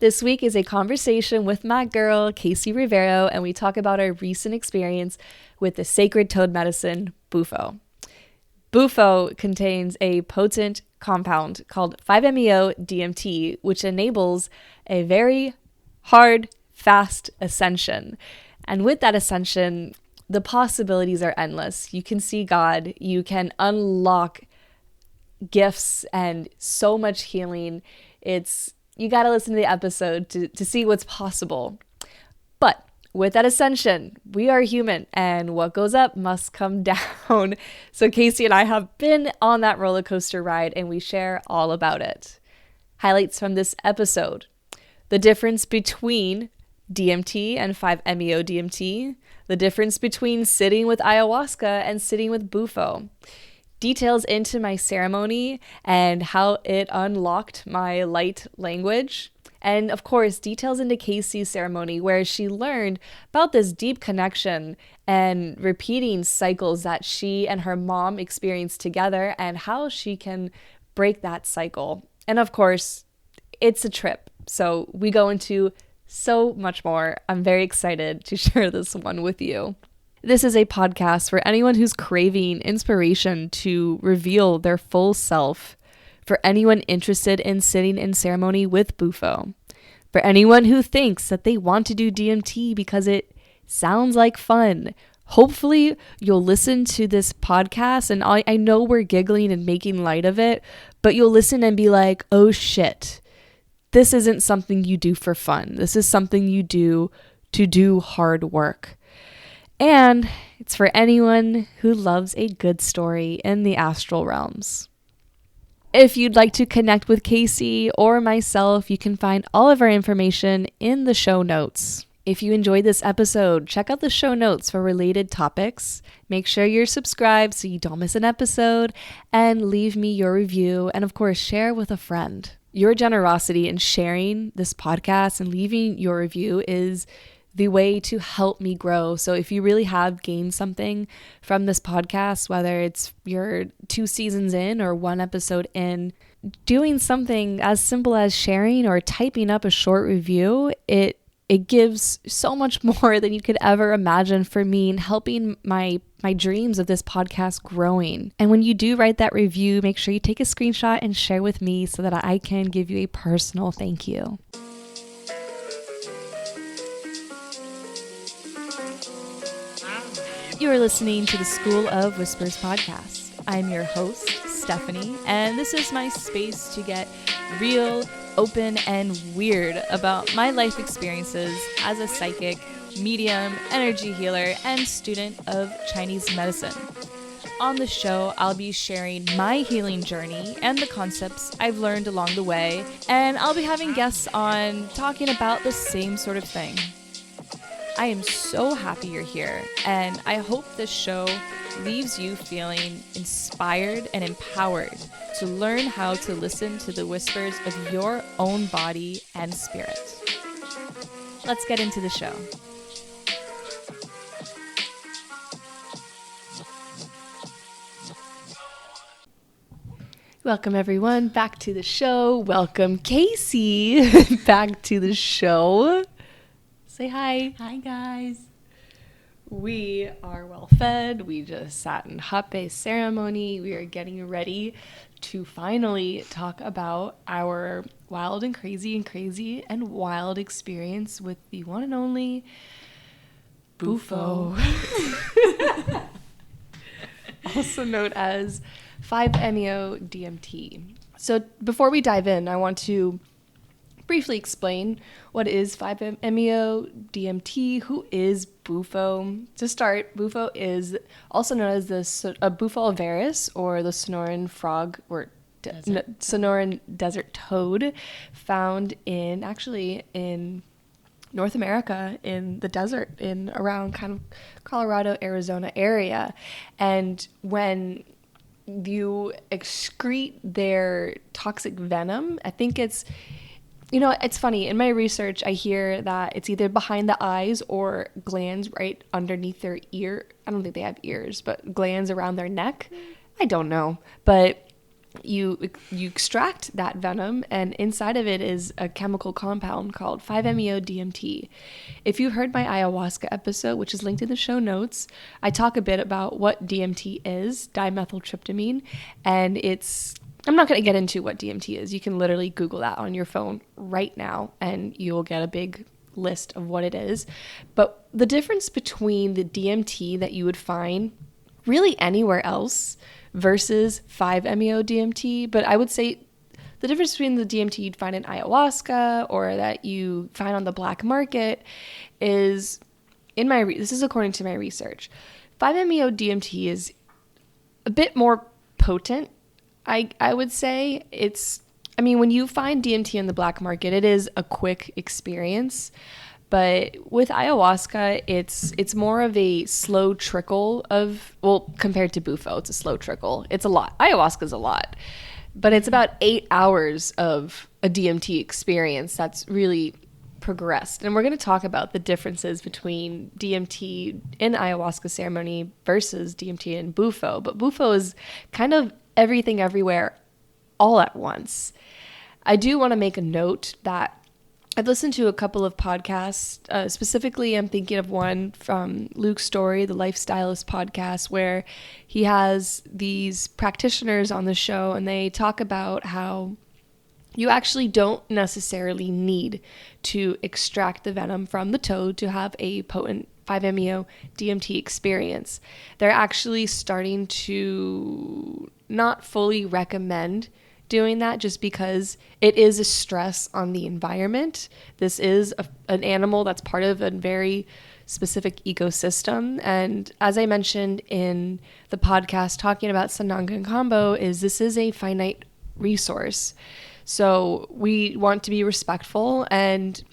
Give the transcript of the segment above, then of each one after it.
This week is a conversation with my girl, Kasey Rivero, and we talk about our recent experience with the sacred toad medicine, Bufo. Bufo contains a potent compound called 5-MeO DMT, which enables a very hard, fast ascension. And with that ascension, the possibilities are endless. You can see God, you can unlock gifts and so much healing. You got to listen to the episode to see what's possible. But with that ascension, we are human, and what goes up must come down. So Kasey and I have been on that roller coaster ride, and we share all about it. Highlights from this episode: the difference between DMT and 5-MeO DMT, the difference between sitting with ayahuasca and sitting with Bufo, details into my ceremony and how it unlocked my light language, and of course, details into Kasey's ceremony where she learned about this deep connection and repeating cycles that she and her mom experienced together and how she can break that cycle. And of course, it's a trip. So we go into so much more. I'm very excited to share this one with you. This is a podcast for anyone who's craving inspiration to reveal their full self, for anyone interested in sitting in ceremony with Bufo, for anyone who thinks that they want to do DMT because it sounds like fun. Hopefully you'll listen to this podcast, and I know we're giggling and making light of it, but you'll listen and be like, oh shit, this isn't something you do for fun. This is something you do to do hard work. And it's for anyone who loves a good story in the astral realms. If you'd like to connect with Kasey or myself, you can find all of our information in the show notes. If you enjoyed this episode, check out the show notes for related topics. Make sure you're subscribed so you don't miss an episode, and leave me your review, and of course, share with a friend. Your generosity in sharing this podcast and leaving your review is the way to help me grow. So if you really have gained something from this podcast, whether it's you're 2 seasons in or 1 episode in, doing something as simple as sharing or typing up a short review, it gives so much more than you could ever imagine for me in helping my dreams of this podcast growing. And when you do write that review, make sure you take a screenshot and share with me so that I can give you a personal thank you. You are listening to the School of Whispers podcast. I'm your host, Stephanie, and this is my space to get real, open, and weird about my life experiences as a psychic, medium, energy healer, and student of Chinese medicine. On the show, I'll be sharing my healing journey and the concepts I've learned along the way, and I'll be having guests on talking about the same sort of thing. I am so happy you're here, and I hope this show leaves you feeling inspired and empowered to learn how to listen to the whispers of your own body and spirit. Let's get into the show. Welcome everyone back to the show. Welcome Kasey back to the show. Say hi. Hi, guys. We are well fed. We just sat in Hape ceremony. We are getting ready to finally talk about our wild and crazy and wild experience with the one and only Bufo. Also known as 5-MeO DMT. So before we dive in, I want to briefly explain what is 5-MeO DMT, who is Bufo. To start, Bufo is also known as the Bufo alvaris, or the Sonoran frog, or Sonoran desert toad, found in North America, in the desert, in around kind of Colorado, Arizona area. And when you excrete their toxic venom, I think it's funny. In my research, I hear that it's either behind the eyes or glands right underneath their ear. I don't think they have ears, but glands around their neck. I don't know. But you extract that venom, and inside of it is a chemical compound called 5-MeO-DMT. If you heard my ayahuasca episode, which is linked in the show notes, I talk a bit about what DMT is, dimethyltryptamine, and I'm not going to get into what DMT is. You can literally Google that on your phone right now, and you'll get a big list of what it is. But the difference between the DMT that you would find really anywhere else versus 5-MeO-DMT, but I would say the difference between the DMT you'd find in ayahuasca or that you find on the black market is, this is according to my research, 5-MeO-DMT is a bit more potent. I would say when you find DMT in the black market, it is a quick experience. But with ayahuasca, it's more of a slow trickle compared to Bufo, it's a slow trickle. It's a lot. Ayahuasca's a lot. But it's about 8 hours of a DMT experience that's really progressed. And we're going to talk about the differences between DMT in ayahuasca ceremony versus DMT in Bufo. But Bufo is kind of everything everywhere all at once. I do want to make a note that I've listened to a couple of podcasts. Specifically, I'm thinking of one from Luke Story, the Lifestylist podcast, where he has these practitioners on the show, and they talk about how you actually don't necessarily need to extract the venom from the toad to have a potent 5-MeO-DMT experience. They're actually starting to not fully recommend doing that just because it is a stress on the environment. This is an animal that's part of a very specific ecosystem. And as I mentioned in the podcast talking about Sananga and Kambo, this is a finite resource. So we want to be respectful and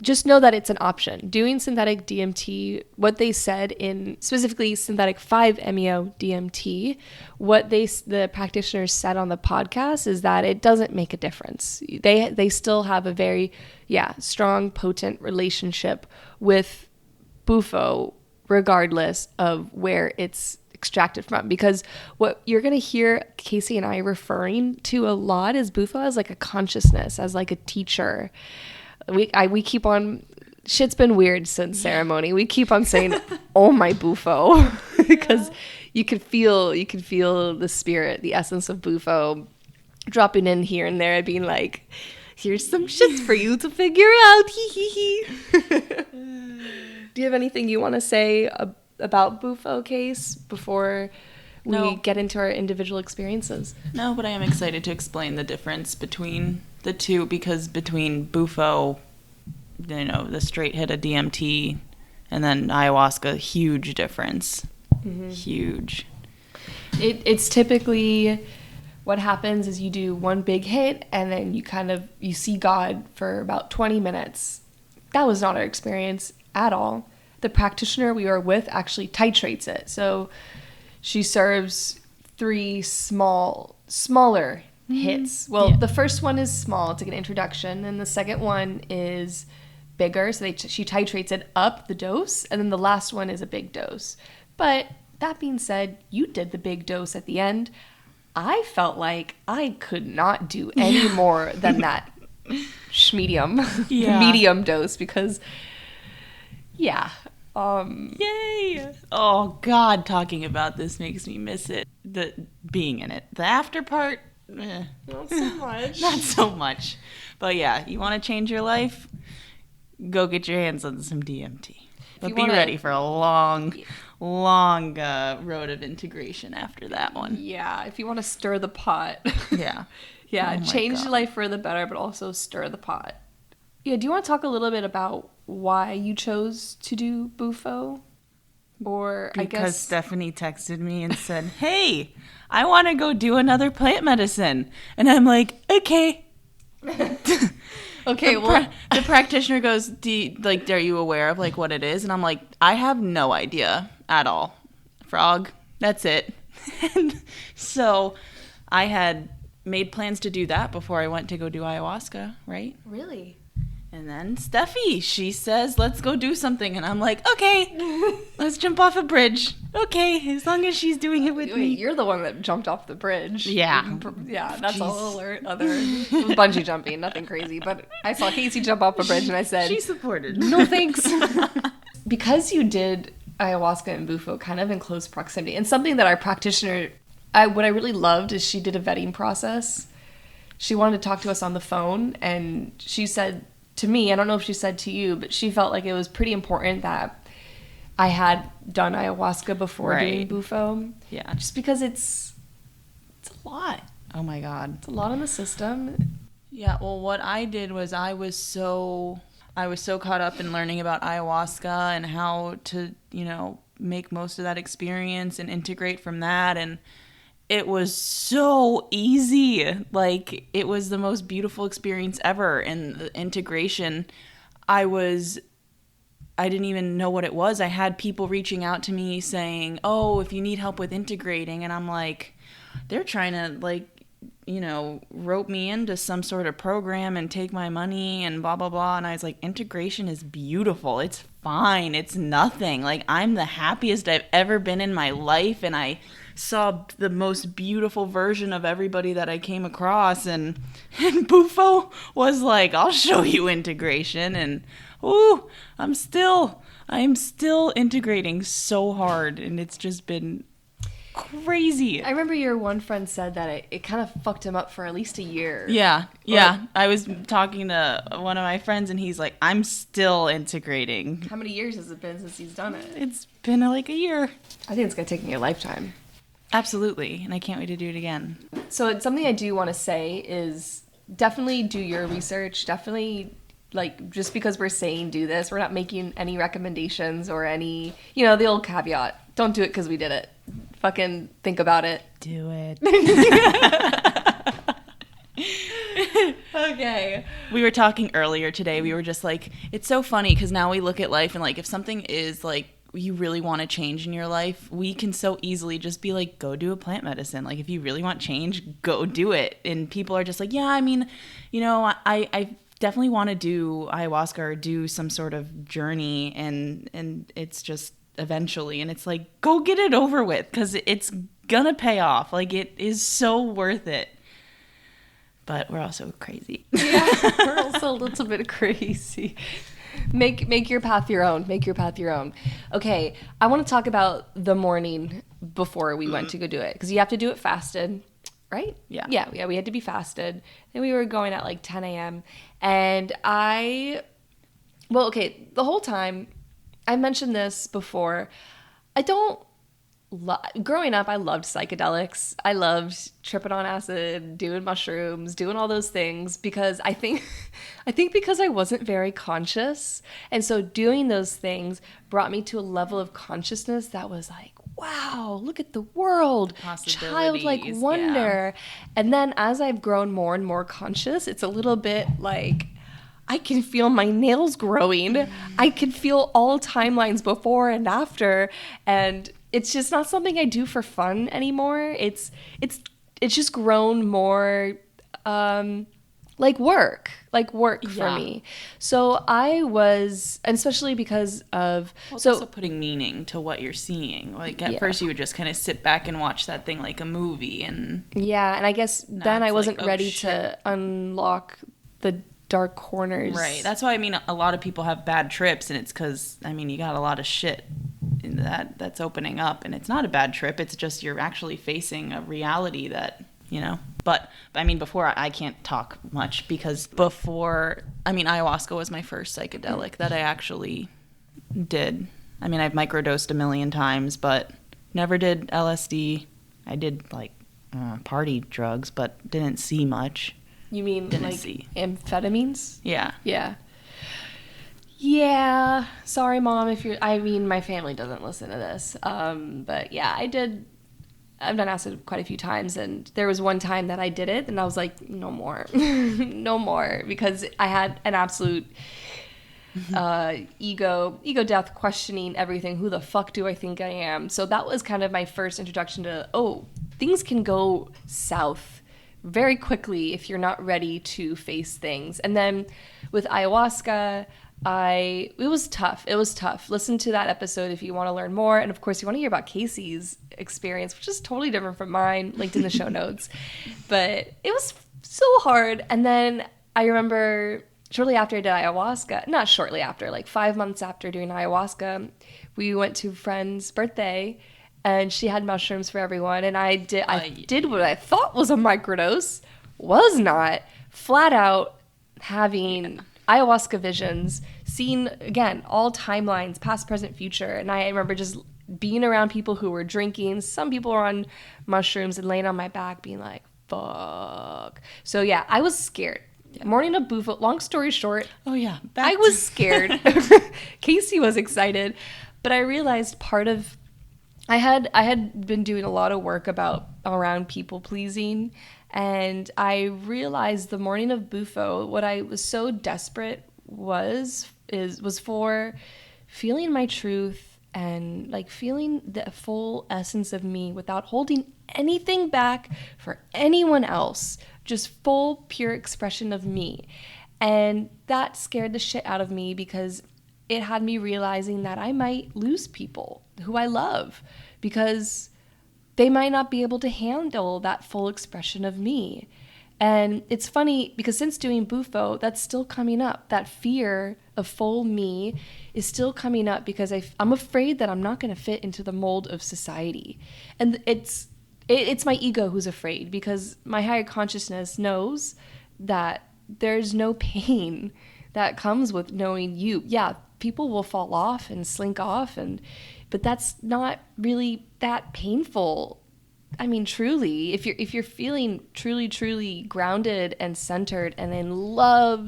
just know that it's an option. Doing synthetic DMT, what they said in specifically synthetic 5-MeO-DMT, what the practitioners said on the podcast is that it doesn't make a difference. They still have a very, strong, potent relationship with Bufo, regardless of where it's extracted from. Because what you're going to hear Kasey and I referring to a lot is Bufo as like a consciousness, as like a teacher. We keep on, shit's been weird since ceremony. We keep on saying, oh my Bufo, because you can feel the spirit, the essence of Bufo dropping in here and there, being like, here's some shit for you to figure out. Hee hee hee. Do you have anything you want to say about Bufo, Case, before we get into our individual experiences? No, but I am excited to explain the difference between the two, because between Bufo, the straight hit of DMT, and then ayahuasca, huge difference. Mm-hmm. Huge. It's typically what happens is you do one big hit and then you see God for about 20 minutes. That was not our experience at all. The practitioner we were with actually titrates it. So she serves 3 smaller hits. Well, the first one is small to get an introduction, and the second one is bigger, so she titrates it up the dose, and then the last one is a big dose. But that being said, you did the big dose at the end. I felt like I could not do any more than that medium dose, because yay! Oh God, talking about this makes me miss it. The being in it, the after part. Not so much. Not so much. But yeah, you want to change your life? Go get your hands on some DMT. But be ready for a long road of integration after that one. Yeah, if you want to stir the pot. Yeah. Change your life for the better, but also stir the pot. Yeah, do you want to talk a little bit about why you chose to do Bufo? Because Stephanie texted me and said, hey, I want to go do another plant medicine. And I'm like, okay. Okay, the practitioner goes, are you aware of what it is? And I'm like, I have no idea at all. Frog, that's it. And so I had made plans to do that before I went to go do ayahuasca, right? Really? And then Steffi, she says, let's go do something. And I'm like, okay, let's jump off a bridge. Okay, as long as she's doing it with me. You're the one that jumped off the bridge. Yeah. Yeah, that's a whole other bungee jumping, nothing crazy. But I saw Kasey jump off a bridge and I said, she supported. No thanks. Because you did ayahuasca and Bufo kind of in close proximity, and something that our practitioner, what I really loved is she did a vetting process. She wanted to talk to us on the phone, and she said to me, I don't know if she said to you, but she felt like it was pretty important that I had done ayahuasca before doing Bufo. Yeah. Just because it's a lot. Oh my God. It's a lot in the system. Yeah, well, what I did was I was so caught up in learning about ayahuasca and how to, make most of that experience and integrate from that. And it was so easy. Like, it was the most beautiful experience ever. And the integration, I didn't even know what it was. I had people reaching out to me saying, oh, if you need help with integrating. And I'm like, they're trying to, rope me into some sort of program and take my money and blah, blah, blah. And I was like, integration is beautiful. It's fine. It's nothing. Like, I'm the happiest I've ever been in my life. And I saw the most beautiful version of everybody that I came across. And Bufo was like, I'll show you integration. And, ooh, I am still integrating so hard. And it's just been crazy. I remember your one friend said that it kind of fucked him up for at least a year. Yeah. I was talking to one of my friends and he's like, I'm still integrating. How many years has it been since he's done it? It's been like a year. I think it's going to take me a lifetime. Absolutely. And I can't wait to do it again. So it's something I do want to say is definitely do your research. Definitely, just because we're saying do this, we're not making any recommendations or any, the old caveat. Don't do it because we did it. Fucking think about it. Do it. Okay. We were talking earlier today. We were just like, it's so funny because now we look at life and like if something is like you really want to change in your life, we can so easily just be like, go do a plant medicine. Like if you really want change, go do it. And people are just like, yeah, I mean, I definitely want to do ayahuasca or do some sort of journey and it's just eventually, and it's like, go get it over with because it's gonna pay off. Like, it is so worth it. But we're also crazy. Yeah, we're also a little bit crazy. Make your path your own. Make your path your own. Okay, I want to talk about the morning before we went to go do it because you have to do it fasted, right? Yeah, we had to be fasted. And we were going at like 10 a.m. And the whole time, I mentioned this before. Growing up, I loved psychedelics. I loved tripping on acid, doing mushrooms, doing all those things because I think because I wasn't very conscious. And so doing those things brought me to a level of consciousness that was like, wow, look at the world, childlike wonder. Yeah. And then as I've grown more and more conscious, it's a little bit like, I can feel my nails growing. I can feel all timelines before and after. And it's just not something I do for fun anymore. It's just grown more like work for me. So I was, and especially because of... It's also putting meaning to what you're seeing. Like at first you would just kind of sit back and watch that thing like a movie. And I guess then I wasn't ready to unlock the dark corners. Right. That's why, a lot of people have bad trips, and it's because, you got a lot of shit in that's opening up, and it's not a bad trip. It's just you're actually facing a reality that, But, before, I can't talk much because ayahuasca was my first psychedelic that I actually did. I've microdosed a million times, but never did LSD. I did, party drugs, but didn't see much. You mean amphetamines? Yeah. Yeah. Yeah. Sorry, Mom, if you're... my family doesn't listen to this. But yeah, I've done acid quite a few times, and there was one time that I did it, and I was like, no more. No more. Because I had an absolute ego death, questioning everything. Who the fuck do I think I am? So that was kind of my first introduction to, things can go south very quickly if you're not ready to face things. And then with ayahuasca, it was tough. It was tough. Listen to that episode if you want to learn more. And of course, you want to hear about Kasey's experience, which is totally different from mine, linked in the show notes. But it was so hard. And then I remember shortly after I did ayahuasca, not shortly after, like 5 months after doing ayahuasca, we went to a friend's birthday and she had mushrooms for everyone. And I did what I thought was a microdose, was not, flat out having ayahuasca visions, seeing, again, all timelines, past, present, future. And I remember just being around people who were drinking. Some people were on mushrooms and laying on my back being like, fuck. So yeah, I was scared. Yeah. Morning of Bufo, long story short. Oh yeah. I was scared. Kasey was excited. But I realized I had been doing a lot of work around people pleasing. And I realized the morning of Bufo, what I was so desperate was for feeling my truth and like feeling the full essence of me without holding anything back for anyone else, just full pure expression of me. And that scared the shit out of me because it had me realizing that I might lose people who I love because they might not be able to handle that full expression of me. And it's funny because since doing Bufo, that's still coming up. That fear of full me is still coming up because I'm afraid that I'm not going to fit into the mold of society. And it's my ego who's afraid because my higher consciousness knows that there's no pain that comes with knowing you. Yeah, people will fall off and slink off, but that's not really that painful. I mean, truly, if you're feeling truly, truly grounded and centered and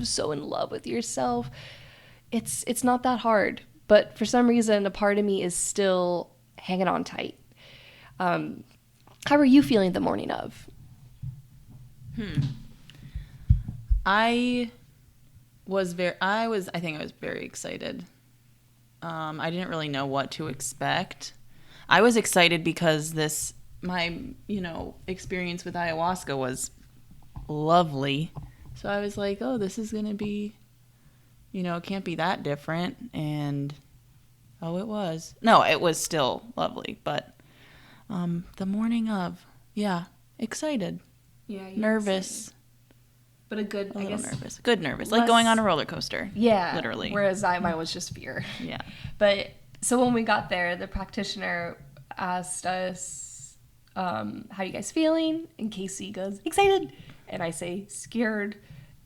so in love with yourself, it's not that hard. But for some reason, a part of me is still hanging on tight. How are you feeling the morning of? I think I was very excited. I didn't really know what to expect. I was excited because my experience with ayahuasca was lovely. So I was like, oh, this is going to be, it can't be that different. And, oh, it was. No, it was still lovely. But the morning of, yeah, excited. Yeah. Nervous. Excited. But nervous. Good nervous. Like going on a roller coaster. Yeah. Literally. Whereas mine was just fear. Yeah. But so when we got there, the practitioner asked us, how are you guys feeling? And Kasey goes, excited. And I say, scared.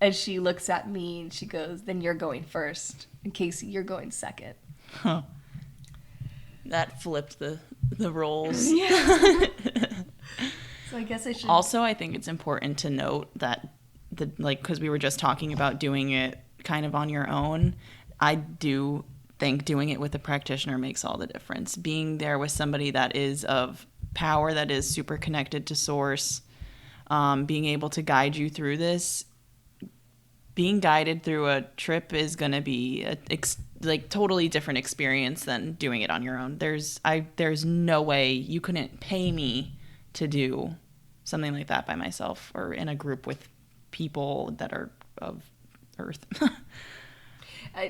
And she looks at me and she goes, then you're going first. And Kasey, you're going second. Huh. That flipped the roles. Yeah. So I guess I should. Also, I think it's important to note that because we were just talking about doing it kind of on your own, I do think doing it with a practitioner makes all the difference. Being there with somebody that is of power, that is super connected to source, being able to guide you through this. Being guided through a trip is going to be a totally different experience than doing it on your own. There's no way you couldn't pay me to do something like that by myself or in a group with people that are of Earth.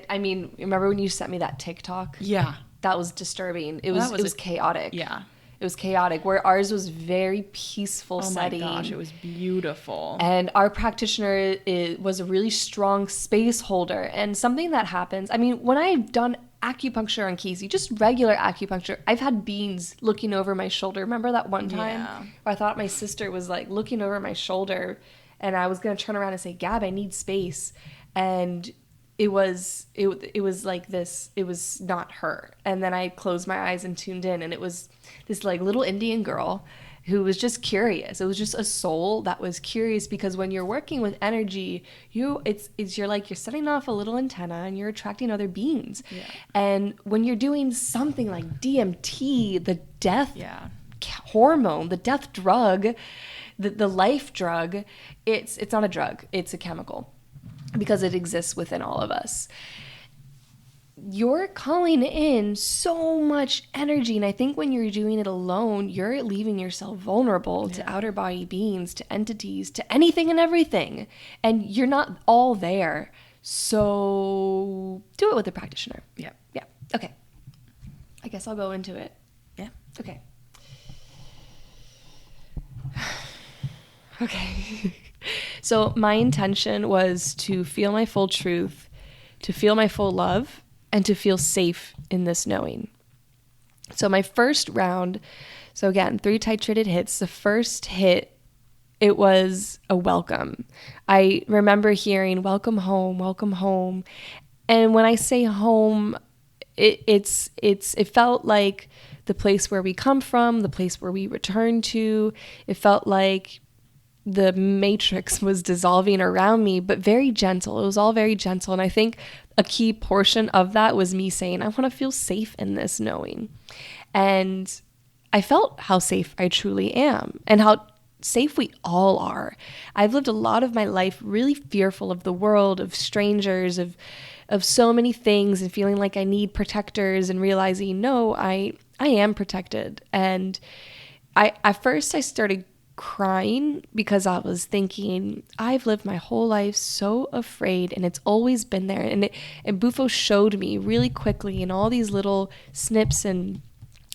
I mean, remember when you sent me that TikTok? Yeah. That was disturbing. It was chaotic. Yeah. It was chaotic, where ours was very peaceful setting. Oh my gosh, it was beautiful. And our practitioner was a really strong space holder. And something that happens, I mean, when I've done acupuncture on Kasey, just regular acupuncture, I've had beings looking over my shoulder. Remember that one time where I thought my sister was like looking over my shoulder and I was going to turn around and say, Gab, I need space. And it was like this, it was not her. And then I closed my eyes and tuned in, and it was this like little Indian girl who was just curious. It was just a soul that was curious, because when you're working with energy, you're setting off a little antenna and you're attracting other beings. Yeah. And when you're doing something like DMT, the death hormone, the death drug, the life drug, it's not a drug, it's a chemical, because it exists within all of us. You're calling in so much energy, and I think when you're doing it alone, you're leaving yourself vulnerable to outer body beings, to entities, to anything and everything, and you're not all there. So do it with a practitioner. Yeah. Yeah. Okay. I guess I'll go into it. Yeah. Okay. Okay. So my intention was to feel my full truth, to feel my full love, and to feel safe in this knowing. So my first round, so again, 3 titrated hits. The first hit, it was a welcome. I remember hearing, welcome home, welcome home. And when I say home, it felt like the place where we come from, the place where we return to. It felt like the matrix was dissolving around me, but very gentle. It was all very gentle. And I think a key portion of that was me saying, I want to feel safe in this knowing. And I felt how safe I truly am and how safe we all are. I've lived a lot of my life really fearful of the world, of strangers, of so many things, and feeling like I need protectors, and realizing, no, I am protected. And at first I started crying because I was thinking, I've lived my whole life so afraid, and it's always been there. And Bufo showed me really quickly in all these little snips, and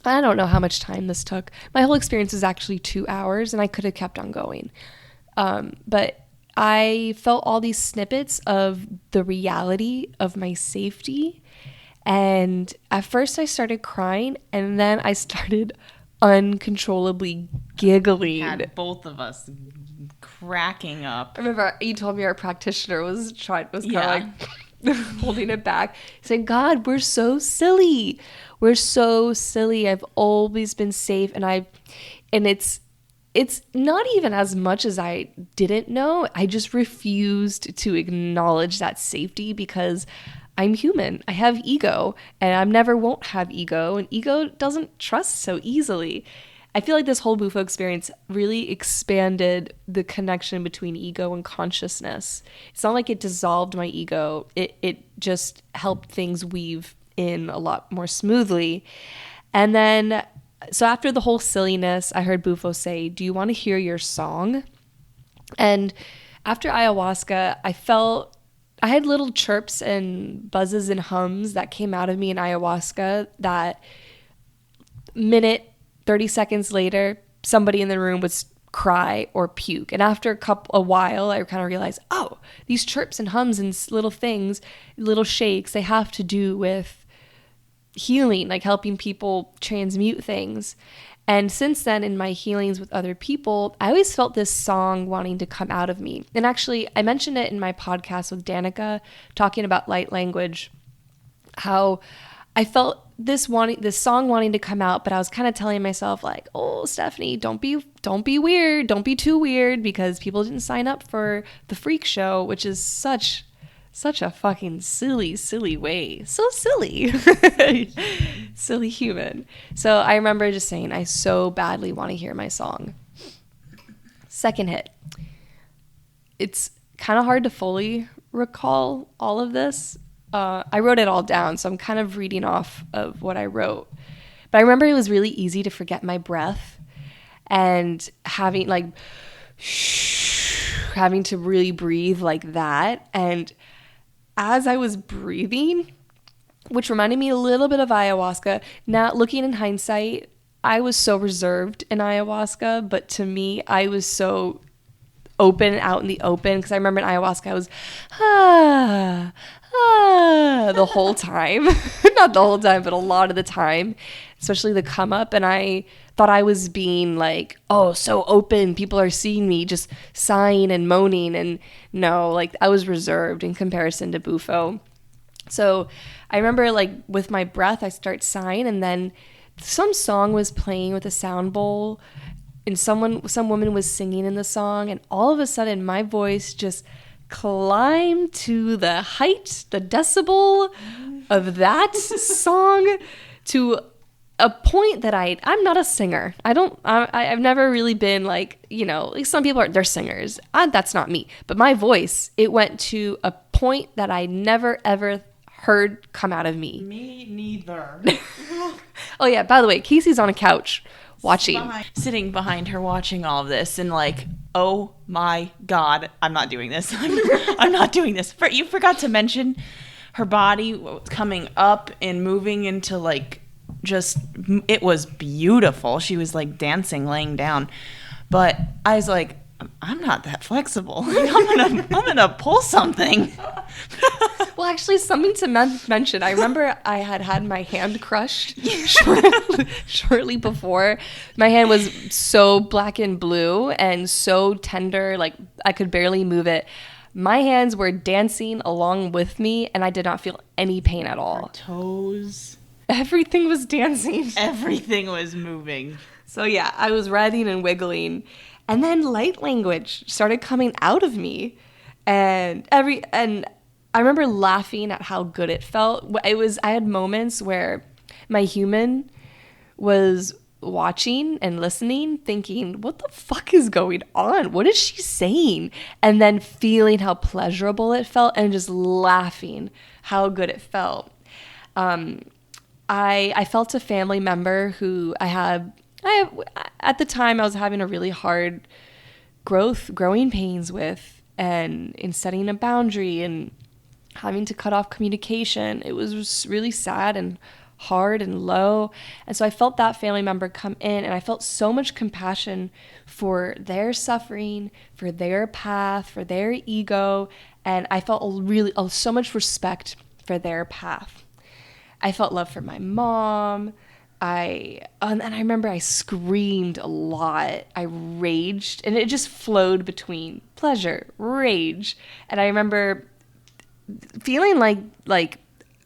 I don't know how much time this took. My whole experience was actually 2 hours, and I could have kept on going. But I felt all these snippets of the reality of my safety. And at first I started crying, and then I started uncontrollably giggling. Had both of us cracking up. I remember you told me our practitioner was kind of like holding it back, saying, God, we're so silly. We're so silly. I've always been safe. And it's not even as much as I didn't know. I just refused to acknowledge that safety because I'm human. I have ego, and I never won't have ego, and ego doesn't trust so easily. I feel like this whole Bufo experience really expanded the connection between ego and consciousness. It's not like it dissolved my ego. It just helped things weave in a lot more smoothly. And then, so after the whole silliness, I heard Bufo say, do you want to hear your song? And after ayahuasca, I had little chirps and buzzes and hums that came out of me in ayahuasca that minute, 30 seconds later, somebody in the room would cry or puke. And after a while, I kind of realized, oh, these chirps and hums and little things, little shakes, they have to do with healing, like helping people transmute things. And since then, in my healings with other people, I always felt this song wanting to come out of me. And actually, I mentioned it in my podcast with Danica, talking about light language, how I felt this song wanting to come out, but I was kind of telling myself like, oh, Stephanie, don't be weird. Don't be too weird, because people didn't sign up for the freak show, which is such a fucking silly way. So silly. Silly human. So I remember just saying, I so badly want to hear my song. Second hit. It's kind of hard to fully recall all of this. I wrote it all down, so I'm kind of reading off of what I wrote. But I remember it was really easy to forget my breath and having to really breathe like that. And as I was breathing, which reminded me a little bit of ayahuasca, now looking in hindsight, I was so reserved in ayahuasca, but to me, I was so open, out in the open, because I remember in ayahuasca, I was, the whole time. Not the whole time, but a lot of the time, especially the come up. And I thought I was being like, oh, so open. People are seeing me just sighing and moaning. And no, like I was reserved in comparison to Bufo. So I remember like with my breath, I start sighing, and then some song was playing with a sound bowl, and some woman was singing in the song, and all of a sudden my voice just climbed to the height, the decibel of that song, to a point that I'm not a singer. I've never really been like, like some people they're singers. That's not me. But my voice, it went to a point that I never ever heard come out of me. Me neither. Oh yeah, by the way, Kasey's on a couch watching. Sitting behind her watching all of this, and like oh my God, I'm not doing this. I'm not doing this. You forgot to mention her body was coming up and moving into like just, it was beautiful. She was like dancing, laying down. But I was like, I'm not that flexible. I'm gonna pull something. Well, actually, something to mention. I remember I had my hand crushed shortly before. My hand was so black and blue and so tender, like I could barely move it. My hands were dancing along with me, and I did not feel any pain at all. Her toes. Everything was dancing. Everything was moving. So yeah, I was writhing and wiggling. And then light language started coming out of me. And I remember laughing at how good it felt. I had moments where my human was watching and listening, thinking, what the fuck is going on? What is she saying? And then feeling how pleasurable it felt and just laughing how good it felt. I felt a family member who I have at the time I was having a really hard growing pains with, and in setting a boundary and having to cut off communication. It was just really sad and hard and low. And so I felt that family member come in, and I felt so much compassion for their suffering, for their path, for their ego. And I felt so much respect for their path. I felt love for my mom. And I remember I screamed a lot. I raged, and it just flowed between pleasure, rage. And I remember feeling like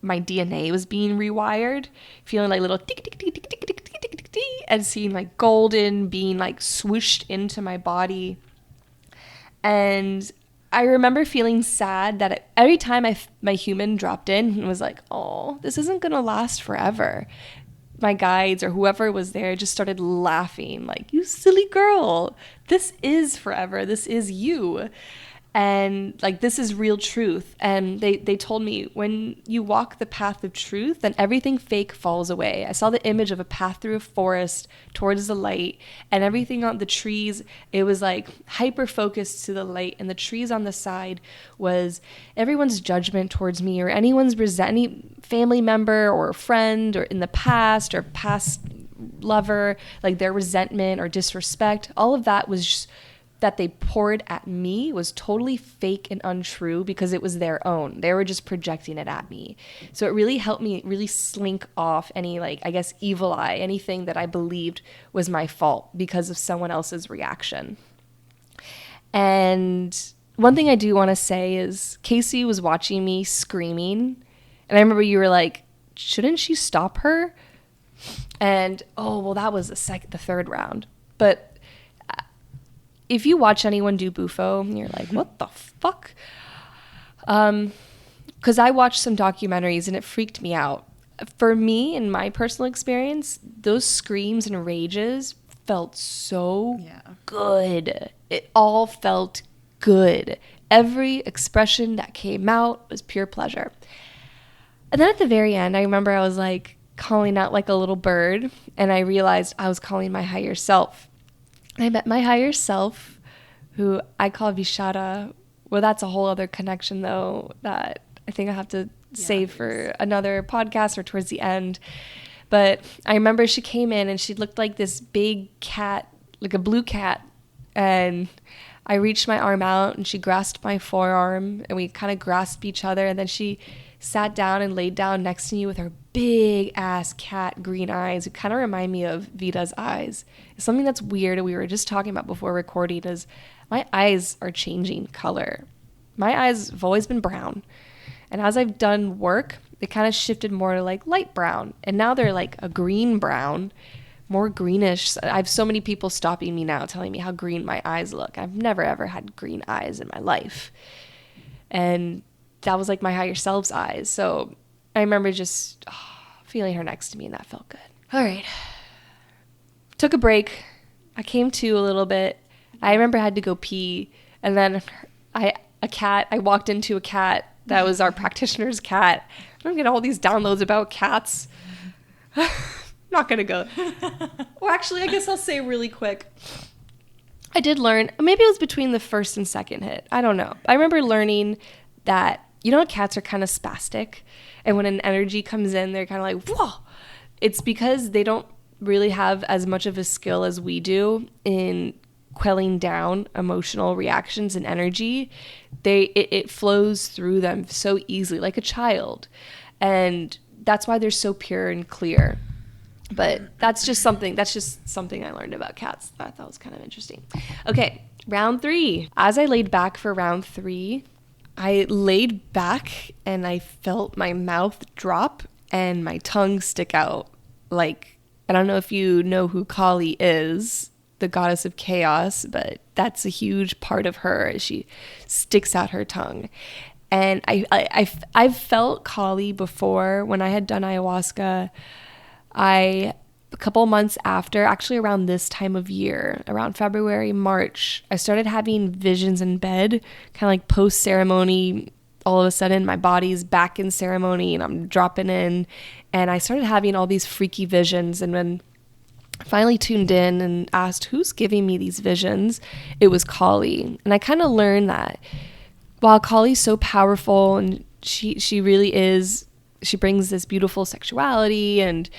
my DNA was being rewired, feeling like little tick, tick, tick, tick, tick, tick, tick, tick, tick, and seeing like golden being like swooshed into my body. And I remember feeling sad that every time my human dropped in and was like, oh, this isn't going to last forever. My guides or whoever was there just started laughing like, you silly girl, this is forever. This is you. And like, this is real truth. And they told me, when you walk the path of truth, then everything fake falls away. I saw the image of a path through a forest towards the light, and everything on the trees, it was like hyper focused to the light. And the trees on the side was everyone's judgment towards me, or any family member or friend, or in the past, or past lover, like their resentment or disrespect. All of that was just that they poured at me was totally fake and untrue, because it was their own. They were just projecting it at me. So it really helped me really slink off any, like, I guess, evil eye, anything that I believed was my fault because of someone else's reaction. And one thing I do want to say is Kasey was watching me screaming. And I remember you were like, shouldn't she stop her? And, oh, well, that was the third round. But if you watch anyone do Bufo, you're like, what the fuck? Because I watched some documentaries and it freaked me out. For me, in my personal experience, those screams and rages felt so good. It all felt good. Every expression that came out was pure pleasure. And then at the very end, I remember I was like calling out like a little bird, and I realized I was calling my higher self. I met my higher self, who I call Vishada. Well, that's a whole other connection, though, that I think I have to save for another podcast or towards the end. But I remember she came in and she looked like this big cat, like a blue cat. And I reached my arm out and she grasped my forearm, and we kind of grasped each other. And then she sat down and laid down next to me with her big ass cat green eyes. It kind of remind me of Vita's eyes. It's something that's weird, and we were just talking about before recording, is my eyes are changing color. My eyes have always been brown, and as I've done work, they kind of shifted more to like light brown, and now they're like a green brown, more greenish. I have so many people stopping me now telling me how green my eyes look. I've never ever had green eyes in my life, and that was like my higher self's eyes. So I remember just feeling her next to me, and that felt good. All right. Took a break. I came to a little bit. I remember I had to go pee. And then I walked into a cat that was our practitioner's cat. I'm getting all these downloads about cats. Not going to go. Well, actually, I guess I'll say really quick. I did learn, maybe it was between the first and second hit. I don't know. I remember learning that, cats are kind of spastic. And when an energy comes in, they're kind of like, whoa. It's because they don't really have as much of a skill as we do in quelling down emotional reactions and energy. It flows through them so easily, like a child. And that's why they're so pure and clear. But that's just something I learned about cats. I thought was kind of interesting. Okay, round 3. As I laid back for round 3, I laid back and I felt my mouth drop and my tongue stick out. Like, I don't know if you know who Kali is, the goddess of chaos, but that's a huge part of her as she sticks out her tongue. And I've felt Kali before when I had done ayahuasca. A couple months after, actually around this time of year, around February, March, I started having visions in bed, kind of like post-ceremony. All of a sudden, my body's back in ceremony and I'm dropping in. And I started having all these freaky visions. And when I finally tuned in and asked, who's giving me these visions? It was Kali. And I kind of learned that while Kali's so powerful and she really is, she brings this beautiful sexuality and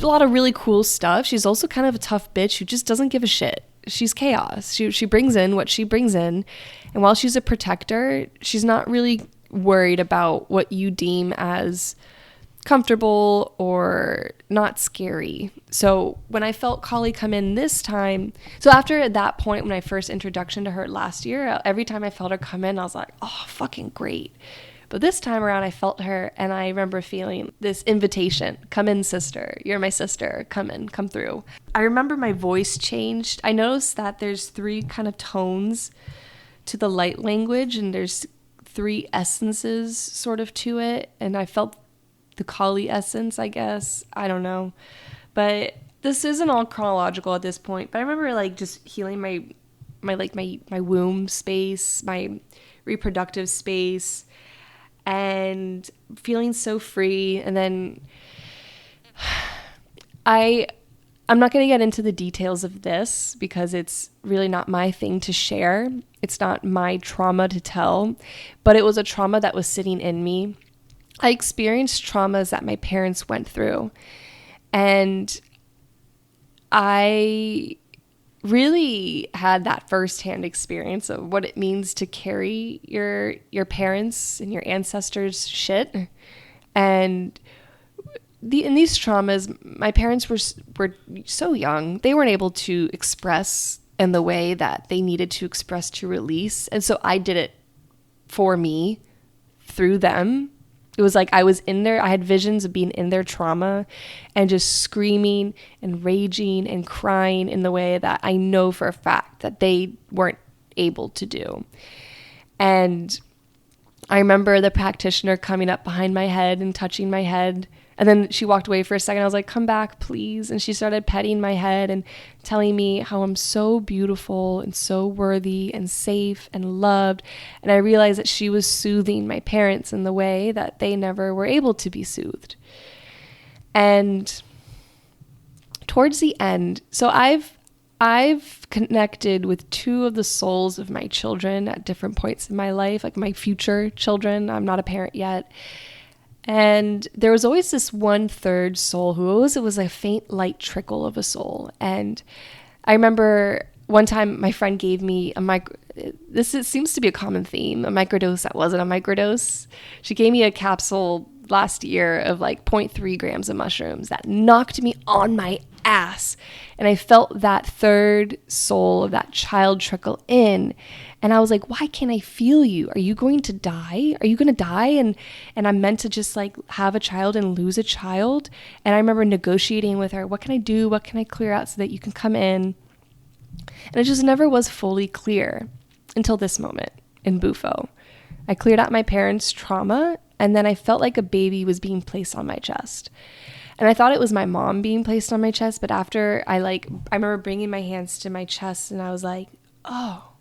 a lot of really cool stuff. She's also kind of a tough bitch who just doesn't give a shit. She's chaos. She brings in what she brings in. And while she's a protector, she's not really worried about what you deem as comfortable or not scary. So when I felt Kali come in this time, so after that point, when I first introduction to her last year, every time I felt her come in, I was like, oh, fucking great. But this time around, I felt her, and I remember feeling this invitation. Come in, sister. You're my sister. Come in. Come through. I remember my voice changed. I noticed that there's 3 kind of tones to the light language, and there's 3 essences sort of to it. And I felt the Kali essence, I guess. I don't know. But this isn't all chronological at this point. But I remember like just healing my womb space, my reproductive space, and feeling so free. And then I'm not going to get into the details of this because it's really not my thing to share. It's not my trauma to tell, but it was a trauma that was sitting in me. I experienced traumas that my parents went through, and I really had that firsthand experience of what it means to carry your parents and your ancestors' shit. And in these traumas, my parents were so young, they weren't able to express in the way that they needed to express to release. And so I did it for me through them. It was like I was in there. I had visions of being in their trauma and just screaming and raging and crying in the way that I know for a fact that they weren't able to do. And I remember the practitioner coming up behind my head and touching my head. And then she walked away for a second. I was like, come back, please. And she started petting my head and telling me how I'm so beautiful and so worthy and safe and loved. And I realized that she was soothing my parents in the way that they never were able to be soothed. And towards the end, so I've connected with 2 of the souls of my children at different points in my life, like my future children. I'm not a parent yet. And there was always this 1/3 soul who it was a faint light trickle of a soul. And I remember one time my friend gave me it seems to be a common theme, a microdose that wasn't a microdose. She gave me a capsule last year of like 0.3 grams of mushrooms that knocked me on my ass. And I felt that 3rd soul of that child trickle in. And I was like, why can't I feel you? Are you going to die? Are you going to die? And I'm meant to just like have a child and lose a child. And I remember negotiating with her, what can I do? What can I clear out so that you can come in? And it just never was fully clear until this moment in Bufo. I cleared out my parents' trauma, and then I felt like a baby was being placed on my chest. And I thought it was my mom being placed on my chest, but after I remember bringing my hands to my chest, and I was like, oh,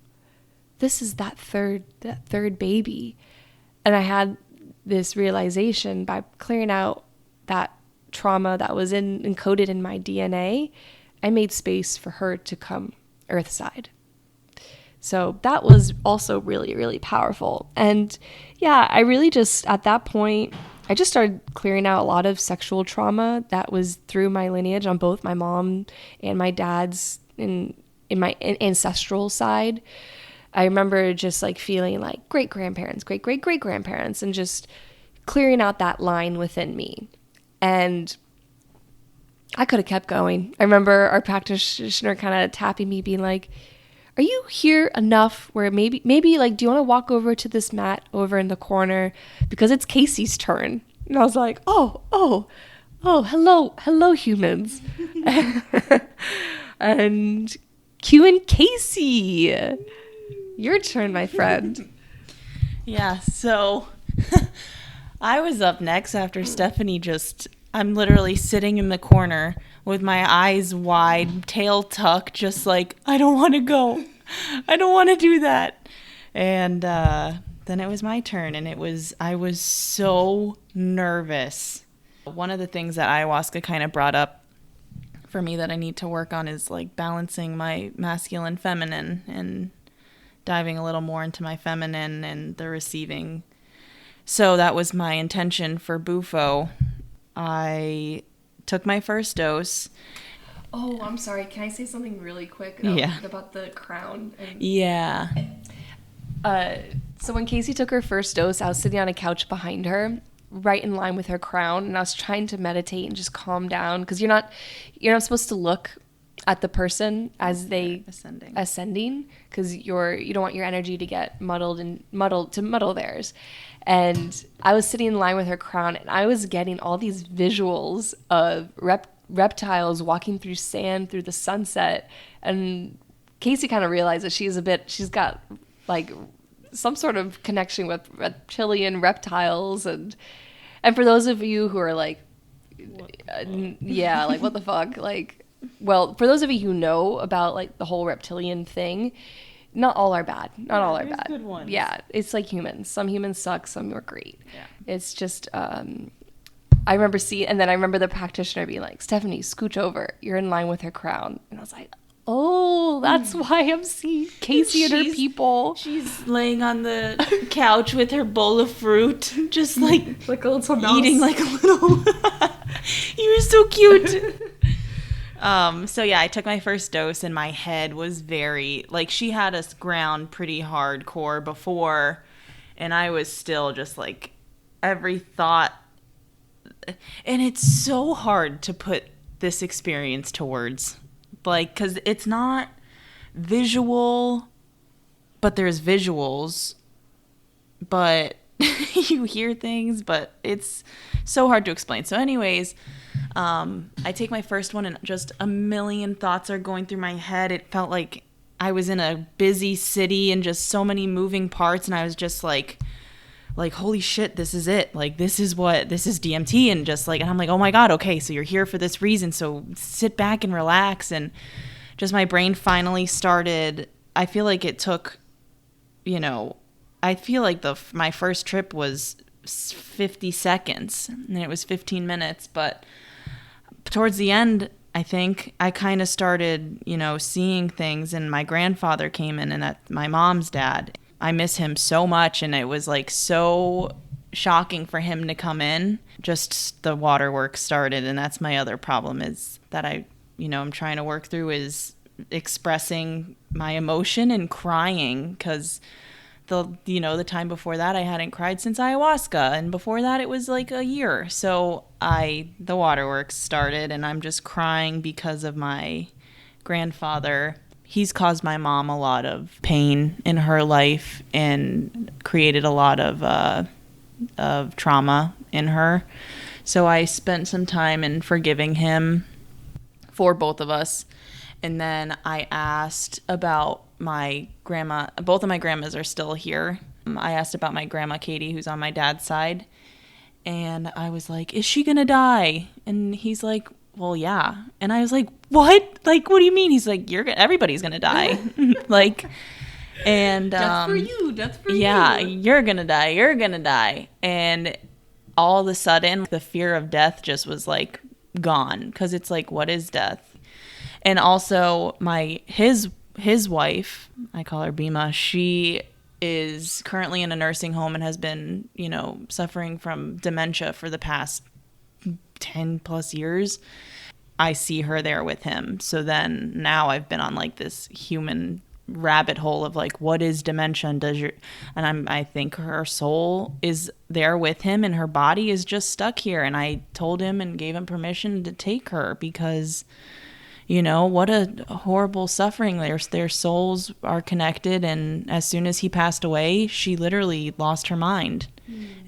this is that third baby. And I had this realization by clearing out that trauma that was encoded in my DNA, I made space for her to come earth side. So that was also really, really powerful. And yeah, I really just, at that point, I just started clearing out a lot of sexual trauma that was through my lineage on both my mom and my dad's in my ancestral side. I remember just like feeling like great-grandparents, great-great-great-grandparents, and just clearing out that line within me. And I could have kept going. I remember our practitioner kind of tapping me, being like, are you here enough where maybe like, do you want to walk over to this mat over in the corner because it's Kasey's turn? And I was like, oh, hello humans. And Q and Kasey, your turn, my friend. Yeah, so I was up next after Stephanie I'm literally sitting in the corner with my eyes wide, tail tucked, just like, I don't want to go. I don't want to do that. And then it was my turn, and I was so nervous. One of the things that ayahuasca kind of brought up for me that I need to work on is like balancing my masculine, feminine, and diving a little more into my feminine and the receiving. So that was my intention for Bufo. I took my first dose. Oh, I'm sorry. Can I say something really quick about the crown? Yeah. So when Kasey took her first dose, I was sitting on a couch behind her, right in line with her crown, and I was trying to meditate and just calm down, because you're not supposed to look at the person as they ascending, because you don't want your energy to get muddle theirs. And I was sitting in line with her crown, and I was getting all these visuals of reptiles walking through sand through the sunset. And Kasey kind of realized that she's got like some sort of connection with reptilian reptiles. And for those of you who are like, like, what the fuck? Like, well, for those of you who know about like the whole reptilian thing, not all are bad. Not all are bad. Good ones. Yeah, it's like humans. Some humans suck, some are great. Yeah. It's just, I remember the practitioner being like, Stephanie, scooch over. You're in line with her crown. And I was like, oh, that's why I'm seeing Kasey and her people. She's laying on the couch with her bowl of fruit, just like a little mouse. Eating like a little. You're so cute. So yeah, I took my first dose, and my head was very, like, she had us ground pretty hardcore before, and I was still just like, every thought. And it's so hard to put this experience to words, like, because it's not visual, but there's visuals, but you hear things, but it's so hard to explain. So anyways, I take my first one, and just a million thoughts are going through my head. It felt like I was in a busy city and just so many moving parts, and I was just like, holy shit, this is it. Like, this is DMT. And just like, and I'm like, oh my God, okay, so you're here for this reason. So sit back and relax. And just my brain finally started. I feel like it took, I feel like my first trip was 50 seconds and it was 15 minutes. But towards the end, I think I kind of started, seeing things. And my grandfather came in, and that's my mom's dad. I miss him so much, and it was like so shocking for him to come in. Just the waterworks started, and that's my other problem, is that I'm trying to work through, is expressing my emotion and crying, because the time before that I hadn't cried since ayahuasca, and before that it was like a year. So the waterworks started, and I'm just crying because of my grandfather. He's caused my mom a lot of pain in her life and created a lot of trauma in her. So I spent some time in forgiving him for both of us. And then I asked about my grandma. Both of my grandmas are still here. I asked about my grandma Katie, who's on my dad's side. And I was like, is she going to die? And he's like, well, yeah. And I was like, what? Like, what do you mean? He's like, everybody's gonna die. Like, and death for you. Yeah, you're gonna die. And all of a sudden, the fear of death just was like gone, because it's like, what is death? And also his his wife, I call her Bima, she is currently in a nursing home and has been, suffering from dementia for the past 10 plus years. I see her there with him. So then now I've been on like this human rabbit hole of like, what is dementia? And I think her soul is there with him and her body is just stuck here. And I told him and gave him permission to take her because, what a horrible suffering. Their souls are connected. And as soon as he passed away, she literally lost her mind.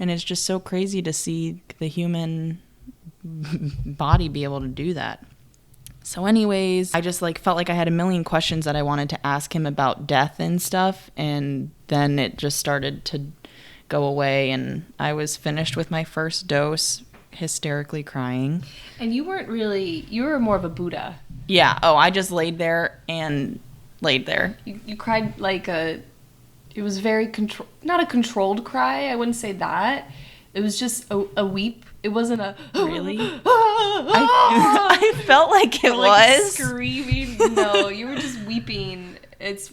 And it's just so crazy to see the human body be able to do that. So anyways, I just felt like I had a million questions that I wanted to ask him about death and stuff, and then it just started to go away, and I was finished with my first dose, hysterically crying. And you were more of a Buddha. Yeah. Oh, I just laid there. You cried it was very not a controlled cry, I wouldn't say that. It was just a weep. It wasn't a... Really? I felt like it was. Screaming. No, you were just weeping. It's...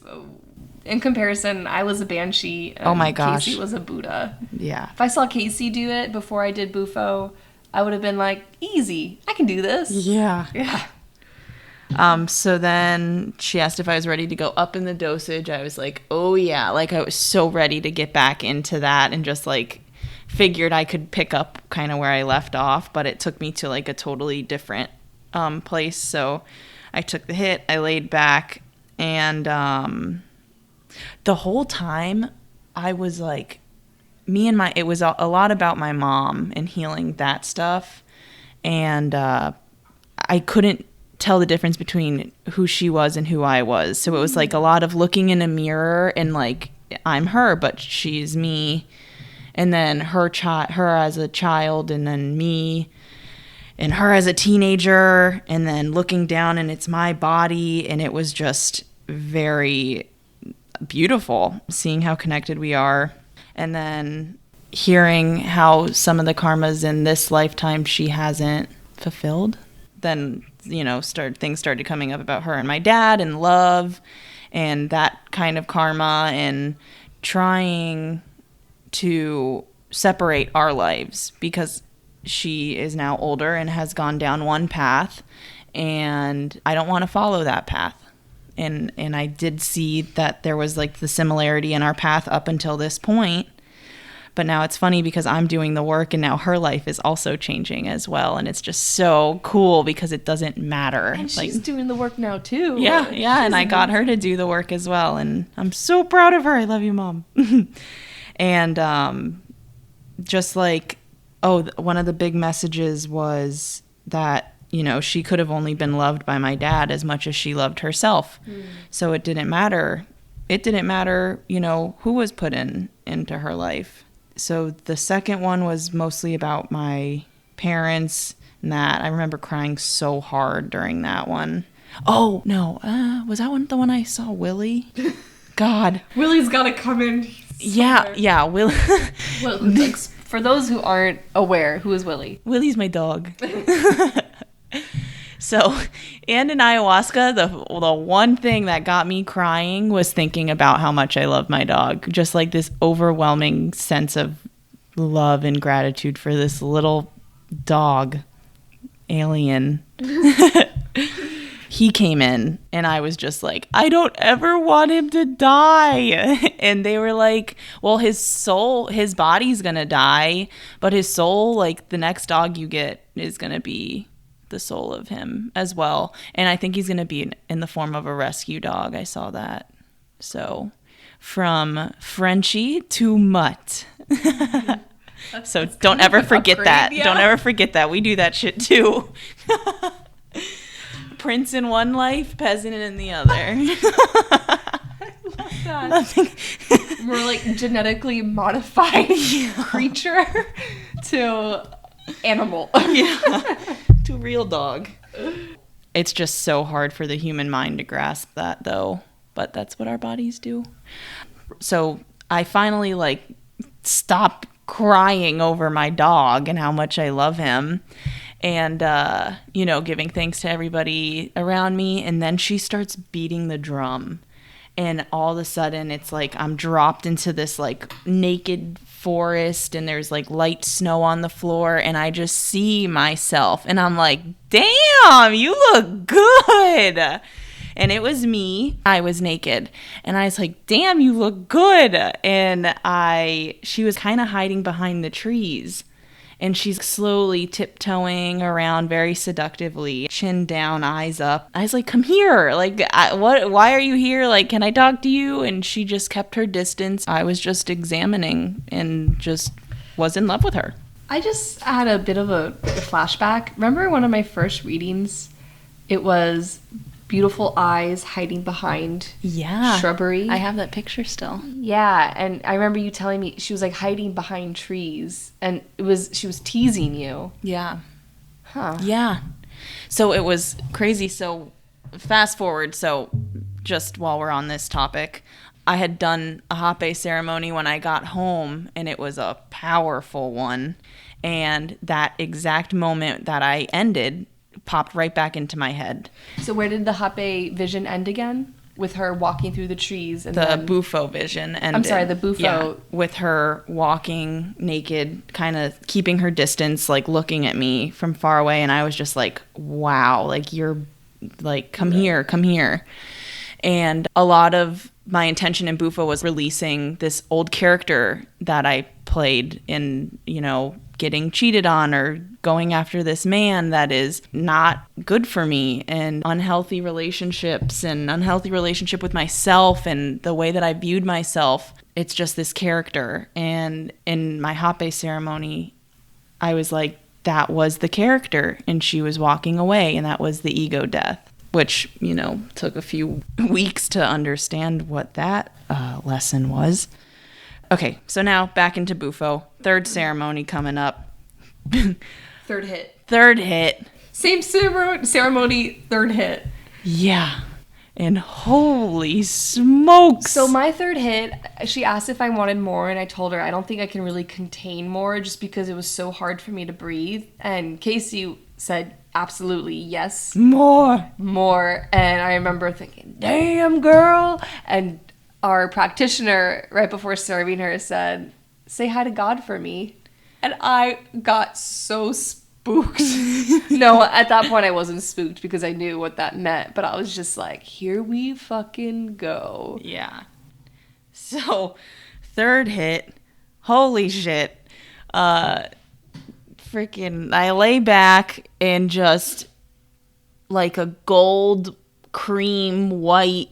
In comparison, I was a banshee. And oh my gosh. Kasey was a Buddha. Yeah. If I saw Kasey do it before I did Bufo, I would have been like, easy. I can do this. Yeah. Yeah. So then she asked if I was ready to go up in the dosage. I was like, oh yeah. I was so ready to get back into that and just figured I could pick up kind of where I left off, but it took me to a totally different place. So I took the hit, I laid back, and the whole time I was it was a lot about my mom and healing that stuff, and I couldn't tell the difference between who she was and who I was. So it was a lot of looking in a mirror and I'm her, but she's me. And then her as a child, and then me, and her as a teenager, and then looking down and it's my body, and it was just very beautiful seeing how connected we are, and then hearing how some of the karmas in this lifetime she hasn't fulfilled. Then, things started coming up about her and my dad and love and that kind of karma and trying to separate our lives because she is now older and has gone down one path and I don't want to follow that path. And I did see that there was the similarity in our path up until this point. But now it's funny because I'm doing the work and now her life is also changing as well. And it's just so cool because it doesn't matter. And she's doing the work now too. Yeah. And I got her to do the work as well. And I'm so proud of her. I love you, Mom. And just one of the big messages was that, she could have only been loved by my dad as much as she loved herself. So it didn't matter. It didn't matter, who was put into her life. So the second one was mostly about my parents and that. I remember crying so hard during that one. Oh, no. Was that one the one I saw Willie? God. Willie's got to come in. Yeah, Willie. Well, for those who aren't aware, who is Willie? Willie's my dog. So, and in ayahuasca, the one thing that got me crying was thinking about how much I love my dog. Just this overwhelming sense of love and gratitude for this little dog, alien. He came in and I was just I don't ever want him to die. And they were well, his body's going to die, but his soul, the next dog you get is going to be the soul of him as well. And I think he's going to be in the form of a rescue dog. I saw that. So from Frenchie to Mutt. So don't ever forget that. Yeah. Don't ever forget that. We do that shit too. Prince in one life, peasant in the other. I love that. Nothing. More genetically modified creature to animal. Yeah. To real dog. It's just so hard for the human mind to grasp that though, but that's what our bodies do. So I finally stopped crying over my dog and how much I love him and giving thanks to everybody around me, and then she starts beating the drum And all of a sudden it's like I'm dropped into this like naked forest, and there's like light snow on the floor, and I just see myself, and I'm like, damn, you look good. And it was me. I was naked, and I was like, damn, you look good. And she was kind of hiding behind the trees, and she's slowly tiptoeing around very seductively, chin down, eyes up. I was like, come here. Like, why are you here? Like, can I talk to you? And she just kept her distance. I was just examining and just was in love with her. I just had a bit of a flashback. Remember one of my first readings? It was beautiful eyes hiding behind shrubbery. I have that picture still. Yeah, and I remember you telling me she was like hiding behind trees, and she was teasing you. Yeah. Huh. Yeah. So it was crazy. So fast forward. So just while we're on this topic, I had done a hape ceremony when I got home, and it was a powerful one. And that exact moment that I ended popped right back into my head. So where did the hape vision end again? With her walking through the trees? And the Bufo vision ended. I'm sorry, the Bufo. Yeah, with her walking naked, kind of keeping her distance, like looking at me from far away. And I was just like, wow, like you're like, come here. And a lot of my intention in Bufo was releasing this old character that I played in, getting cheated on or going after this man that is not good for me, and unhealthy relationships and unhealthy relationship with myself and the way that I viewed myself. It's just this character. And in my hape ceremony, I was like, that was the character, and she was walking away, and that was the ego death, which, took a few weeks to understand what that lesson was. Okay, so now back into Bufo. Third ceremony coming up. Third hit. Same ceremony, third hit. Yeah. And holy smokes. So my third hit, she asked if I wanted more, and I told her I don't think I can really contain more just because it was so hard for me to breathe. And Kasey said, absolutely, yes. More. And I remember thinking, damn, girl. And our practitioner, right before serving her, said, say hi to God for me. And I got so spooked. No, at that point I wasn't spooked because I knew what that meant. But I was just like, here we fucking go. Yeah. So, third hit. Holy shit. Freaking, I lay back and just like a gold, cream, white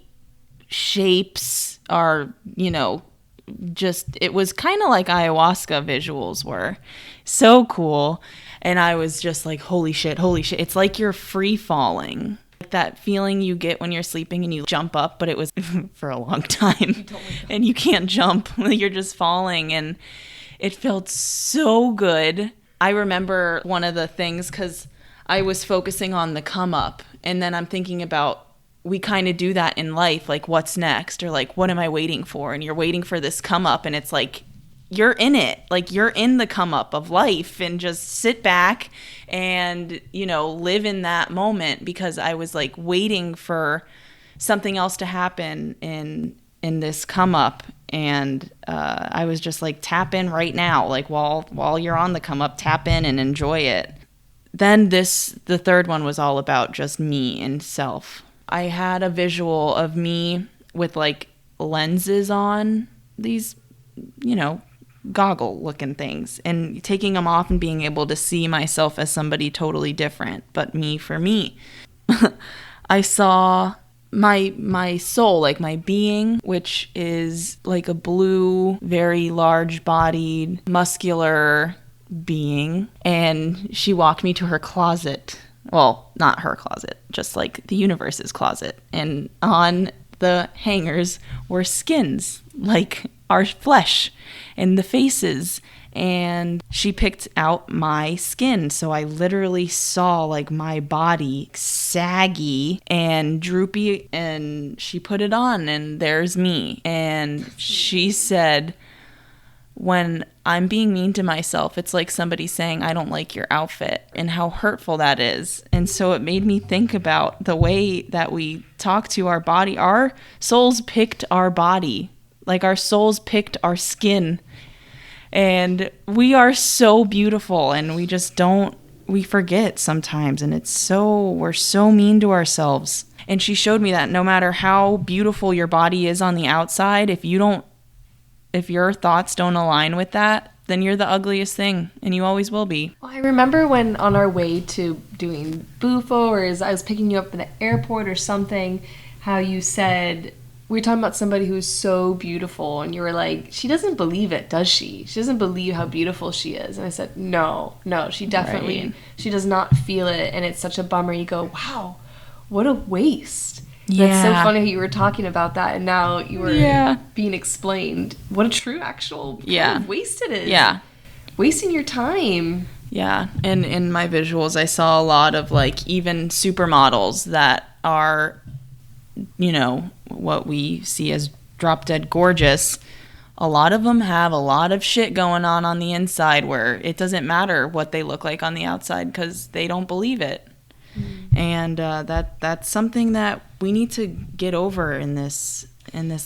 shapes are, just, it was kind of like ayahuasca visuals were. So cool. And I was just like, holy shit. It's like you're free falling. Like that feeling you get when you're sleeping and you jump up, but it was for a long time. And you can't jump. You're just falling. And it felt so good. I remember one of the things, because I was focusing on the come up. And then I'm thinking about, we kind of do that in life, like what's next, or like what am I waiting for? And you're waiting for this come up, and it's like you're in it, like you're in the come up of life, and just sit back and live in that moment, because I was like waiting for something else to happen in this come up, and I was just like, tap in right now, like while you're on the come up, tap in and enjoy it. Then the third one was all about just me and self. I had a visual of me with like lenses on, these, goggle looking things, and taking them off and being able to see myself as somebody totally different, but me for me. I saw my soul, like my being, which is like a blue, very large bodied, muscular being. And she walked me to her closet. Well, not her closet, just like the universe's closet. And on the hangers were skins, like our flesh and the faces. And she picked out my skin. So I literally saw like my body saggy and droopy, and she put it on, and there's me. And she said, when I'm being mean to myself, it's like somebody saying, I don't like your outfit, and how hurtful that is. And so it made me think about the way that we talk to our body. Our souls picked our body, like our souls picked our skin. And we are so beautiful, and we just we forget sometimes. And we're so mean to ourselves. And she showed me that no matter how beautiful your body is on the outside, if your thoughts don't align with that, then you're the ugliest thing, and you always will be. Well, I remember when on our way to doing Bufo, or as I was picking you up at the airport or something, how you said, we were talking about somebody who's so beautiful, and you were like, she doesn't believe it, does she? She doesn't believe how beautiful she is. And I said, no, she definitely, right. She does not feel it, and it's such a bummer. You go, wow, what a waste. Yeah. It's so funny how you were talking about that, and now you were being explained what a true actual kind of waste it is. Yeah. Wasting your time. Yeah. And in my visuals, I saw a lot of like even supermodels that are, what we see as drop dead gorgeous. A lot of them have a lot of shit going on the inside where it doesn't matter what they look like on the outside because they don't believe it. And that's something that we need to get over in this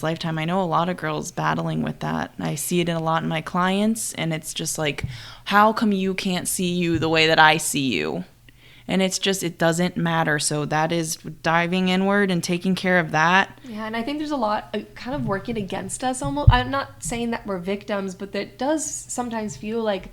lifetime. I know a lot of girls battling with that. I see it a lot in my clients, and it's just like, how come you can't see you the way that I see you? And it's just, it doesn't matter. So that is diving inward and taking care of that. Yeah, and I think there's a lot kind of working against us almost. I'm not saying that we're victims, but that does sometimes feel like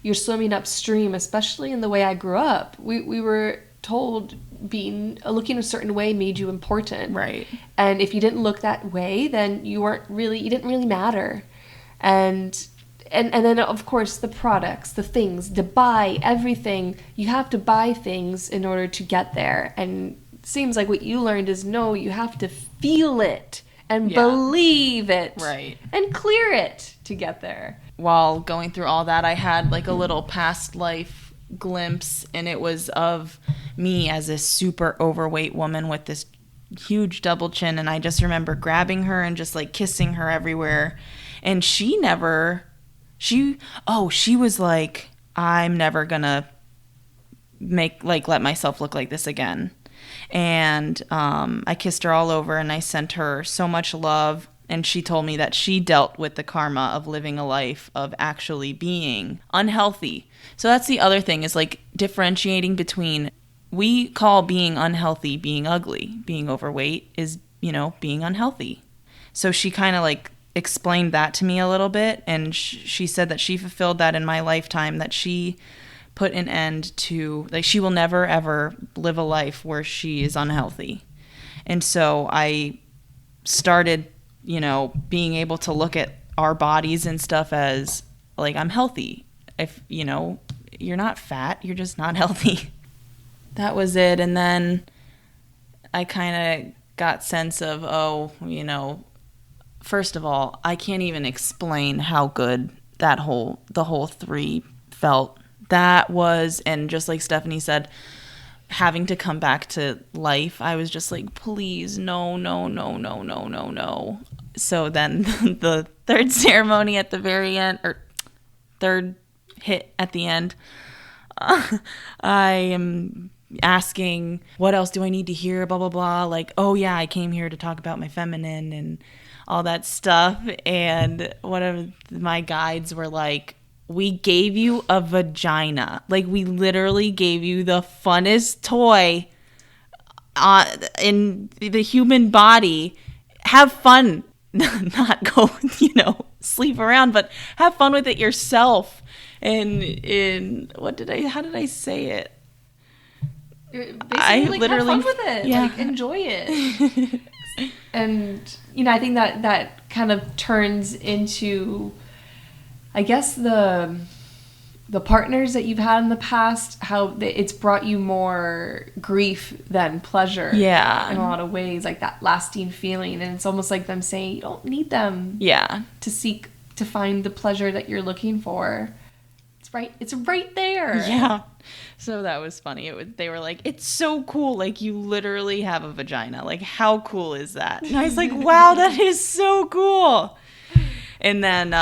you're swimming upstream, especially in the way I grew up. We were told looking a certain way made you important. Right. And if you didn't look that way, then you didn't really matter. And then of course the products, the things, to buy everything, you have to buy things in order to get there. And it seems like what you learned is no, you have to feel it and believe it. Right. And clear it to get there. While going through all that, I had like a little past life glimpse, and it was of me as a super overweight woman with this huge double chin, and I just remember grabbing her and just like kissing her everywhere. And she was like, I'm never gonna let myself look like this again. And I kissed her all over, and I sent her so much love. And she told me that she dealt with the karma of living a life of actually being unhealthy. So that's the other thing, is like differentiating between, we call being unhealthy being ugly. Being overweight is, being unhealthy. So she kind of like explained that to me a little bit. And she said that she fulfilled that in my lifetime, that she put an end to, like, she will never ever live a life where she is unhealthy. And so I started being able to look at our bodies and stuff as like, I'm healthy. If, you're not fat, you're just not healthy. That was it. And then I kind of got sense of, first of all, I can't even explain how good the whole 3 felt. That was, and just like Stephanie said, having to come back to life, I was just like, please, no. So then the third ceremony at the very end, or third hit at the end, I am asking, what else do I need to hear, blah, blah, blah. Like, oh yeah, I came here to talk about my feminine and all that stuff. And one of my guides were like, we gave you a vagina. Like, we literally gave you the funnest toy in the human body. Have fun. Not go, sleep around, but have fun with it yourself. And how did I say it? Basically, have fun with it. Yeah. Like, enjoy it. And, I think that kind of turns into, I guess, the partners that you've had in the past, how it's brought you more grief than pleasure. Yeah. In a lot of ways, like that lasting feeling. And it's almost like them saying, you don't need them. Yeah. To find the pleasure that you're looking for. It's right there. Yeah. So that was funny. They were like, it's so cool. Like, you literally have a vagina. Like, how cool is that? And I was like, wow, that is so cool. And then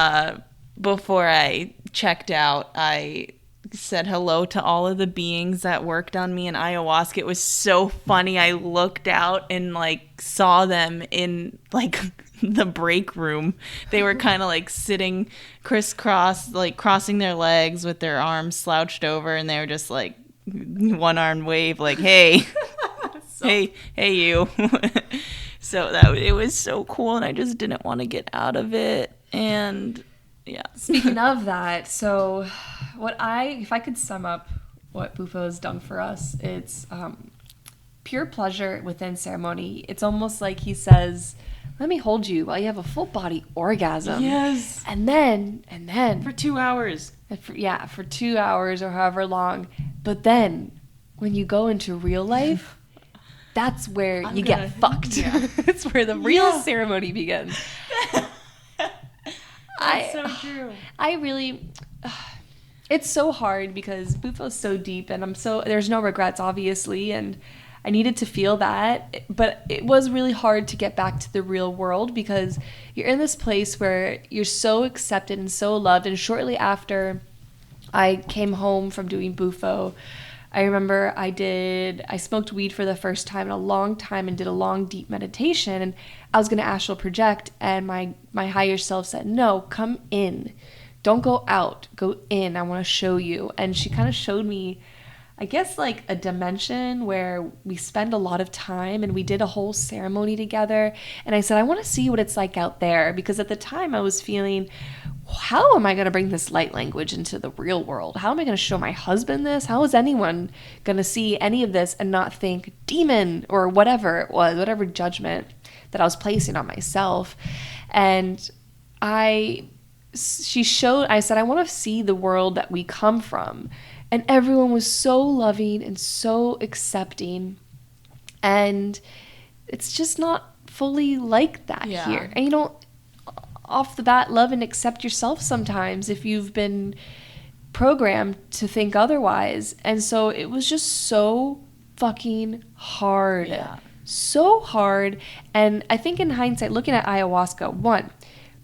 before I checked out, I said hello to all of the beings that worked on me in ayahuasca. It was so funny. I looked out and like saw them in like the break room. They were kind of like sitting crisscross, like crossing their legs with their arms slouched over, and they were just like one arm wave, like, hey, hey, you. So it was so cool, and I just didn't want to get out of it. And yeah. Speaking of that, so if I could sum up what Bufo has done for us, it's pure pleasure within ceremony. It's almost like he says, let me hold you while you have a full body orgasm. Yes. And then For 2 hours. For 2 hours or however long. But then when you go into real life, that's where get fucked. Yeah. It's where the real ceremony begins. That's so true. I really, it's so hard because Bufo's so deep, and there's no regrets, obviously, and I needed to feel that, but it was really hard to get back to the real world because you're in this place where you're so accepted and so loved. And shortly after I came home from doing Bufo, I remember I smoked weed for the first time in a long time and did a long, deep meditation. And I was going to astral project, and my higher self said, no, come in. Don't go out. Go in. I want to show you. And she kind of showed me, I guess, like a dimension where we spend a lot of time, and we did a whole ceremony together. And I said, I want to see what it's like out there, because at the time I was feeling, how am I going to bring this light language into the real world? How am I going to show my husband this? How is anyone going to see any of this and not think demon or whatever it was, whatever judgment that I was placing on myself? And I said, I want to see the world that we come from. And everyone was so loving and so accepting. And it's just not fully like that here. And you don't, off the bat, love and accept yourself sometimes if you've been programmed to think otherwise. And so it was just so fucking hard. Yeah. So hard. And I think in hindsight, looking at ayahuasca,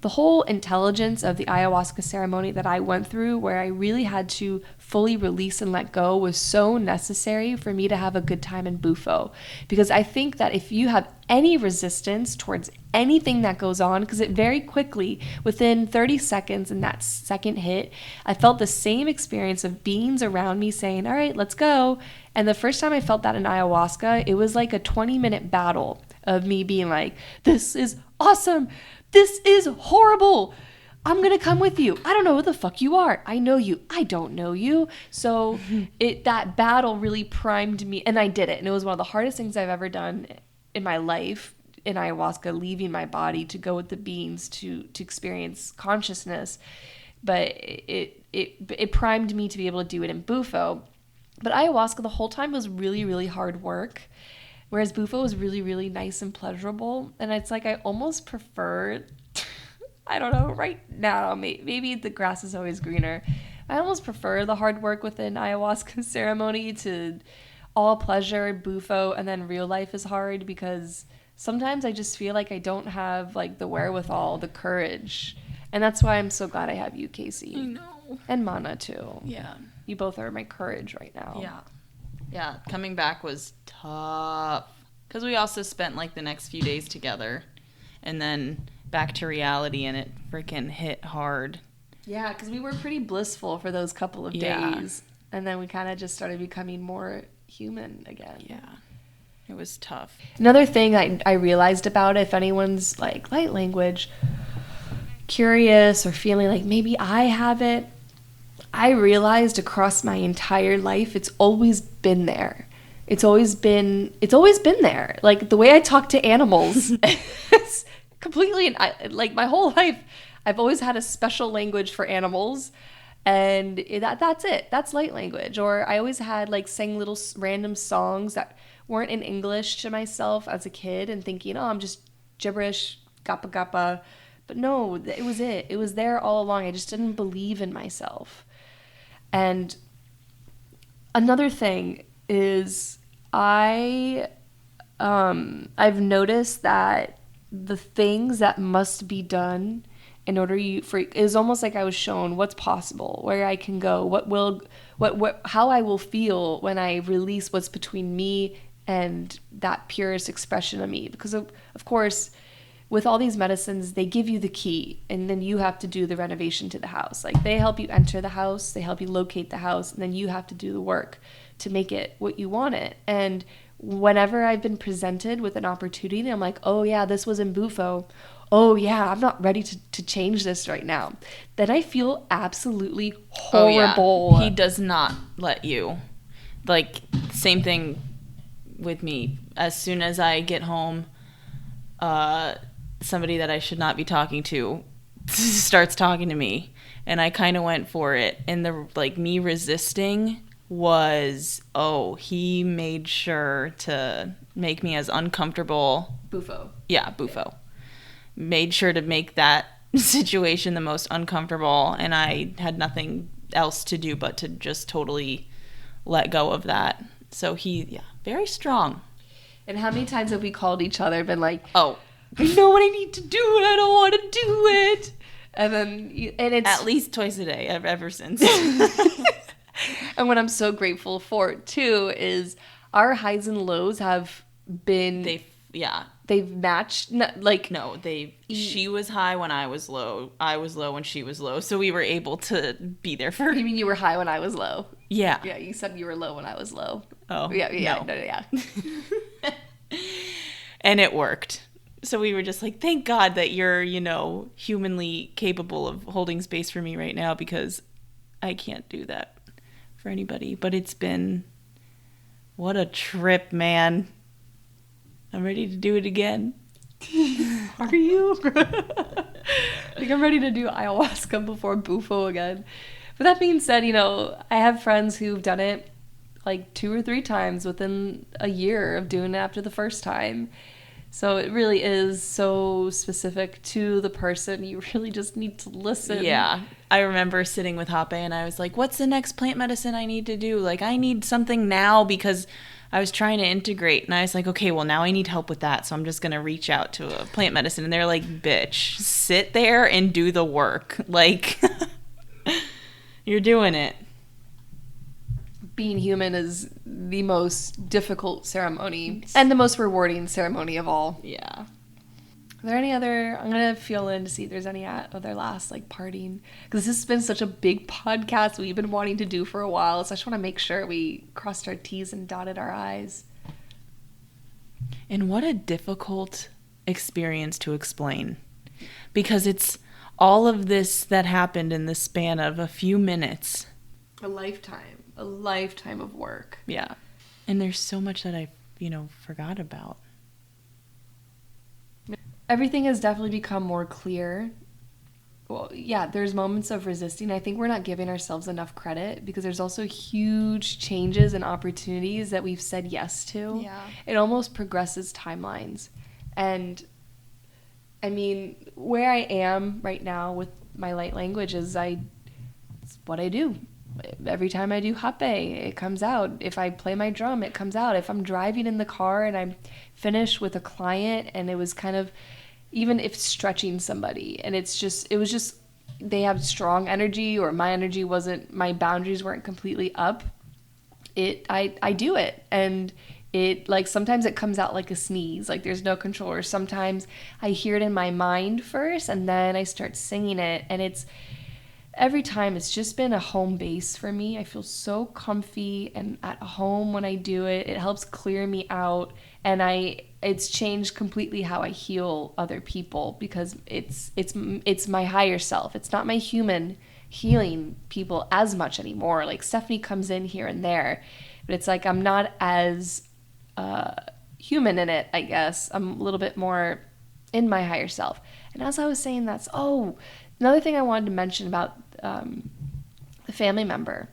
the whole intelligence of the ayahuasca ceremony that I went through, where I really had to fully release and let go, was so necessary for me to have a good time in Bufo. Because I think that if you have any resistance towards anything that goes on, because it very quickly, within 30 seconds in that second hit, I felt the same experience of beings around me saying, all right, let's go. And the first time I felt that in ayahuasca, it was like a 20-minute battle of me being like, this is awesome. This is horrible. I'm going to come with you. I don't know who the fuck you are. I know you. I don't know you. So that battle really primed me, and I did it. And it was one of the hardest things I've ever done in my life in ayahuasca, leaving my body to go with the beings to experience consciousness. But it primed me to be able to do it in Bufo. But ayahuasca the whole time was really, really hard work. Whereas Bufo was really, really nice and pleasurable. And it's like I almost prefer, I don't know, right now, maybe the grass is always greener. I almost prefer the hard work within ayahuasca ceremony to all pleasure, Bufo, and then real life is hard, because sometimes I just feel like I don't have like the wherewithal, the courage. And that's why I'm so glad I have you, Kasey. I know. And Mana, too. Yeah. You both are my courage right now. Yeah. Yeah, coming back was tough. Because we also spent like the next few days together. And then back to reality, and it freaking hit hard. Yeah, because we were pretty blissful for those couple of days. And then we kind of just started becoming more human again. Yeah. It was tough. Another thing I realized about it, if anyone's like light language curious or feeling like maybe I have it, I realized across my entire life, it's always been there. It's always been there. Like the way I talk to animals, it's completely, like my whole life, I've always had a special language for animals, and that's it. That's light language. Or I always had like sang little random songs that weren't in English to myself as a kid, and thinking, oh, I'm just gibberish, gappa gappa. But no, it was it. It was there all along. I just didn't believe in myself. And another thing is I've noticed that the things that must be done in order it was almost like I was shown what's possible, where I can go, how I will feel when I release what's between me and that purest expression of me. Because of course, with all these medicines, they give you the key, and then you have to do the renovation to the house. Like, they help you enter the house, they help you locate the house, and then you have to do the work to make it what you want it. And whenever I've been presented with an opportunity, I'm like, oh yeah, this was in Bufo. Oh yeah, I'm not ready to change this right now. Then I feel absolutely horrible. Oh, yeah. He does not let you. Like, same thing with me. As soon as I get home, somebody that I should not be talking to starts talking to me, and I kind of went for it. And me resisting was, he made sure to make me as uncomfortable. Bufo. Yeah, Bufo. Made sure to make that situation the most uncomfortable, and I had nothing else to do but to just totally let go of that. So very strong. And how many times have we called each other, been like, oh, I know what I need to do and I don't want to do it. And it's at least twice a day ever since. And what I'm so grateful for too is our highs and lows have been they've matched. She was high when I was low. I was low when she was low. So we were able to be there for. You mean you were high when I was low? Yeah. Yeah, you said you were low when I was low. Oh. Yeah. No. No, yeah. And it worked. So we were just like, thank God that you're, humanly capable of holding space for me right now, because I can't do that for anybody. But it's been, what a trip, man. I'm ready to do it again. Are you? I think I'm ready to do ayahuasca before Bufo again. But that being said, I have friends who've done it like 2 or 3 times within a year of doing it after the first time. So it really is so specific to the person. You really just need to listen. Yeah. I remember sitting with Hape and I was like, what's the next plant medicine I need to do? Like, I need something now, because I was trying to integrate. And I was like, okay, well, now I need help with that. So I'm just going to reach out to a plant medicine. And they're like, bitch, sit there and do the work. Like, you're doing it. Being human is the most difficult ceremony and the most rewarding ceremony of all. Yeah. Are there any other, I'm going to feel in to see if there's any other last parting, because this has been such a big podcast we've been wanting to do for a while. So I just want to make sure we crossed our T's and dotted our I's. And what a difficult experience to explain, because it's all of this that happened in the span of a few minutes. A lifetime of work. Yeah. And there's so much that I, forgot about. Everything has definitely become more clear. Well, yeah, there's moments of resisting. I think we're not giving ourselves enough credit, because there's also huge changes and opportunities that we've said yes to. Yeah. It almost progresses timelines. And I mean, where I am right now with my light language is it's what I do. Every time I do Hape, it comes out. If I play my drum, it comes out. If I'm driving in the car and I'm finished with a client and it was kind of, even if stretching somebody, and it was just, they have strong energy, or my energy my boundaries weren't completely up, I do it. And it, sometimes it comes out like a sneeze, there's no control. Or sometimes I hear it in my mind first and then I start singing it, and every time it's just been a home base for me. I feel so comfy and at home when I do it. It helps clear me out, and it's changed completely how I heal other people, because it's my higher self. It's not my human healing people as much anymore. Stephanie comes in here and there, but it's I'm not as human in it, I guess. I'm a little bit more in my higher self. And as I was saying, another thing I wanted to mention about the family member.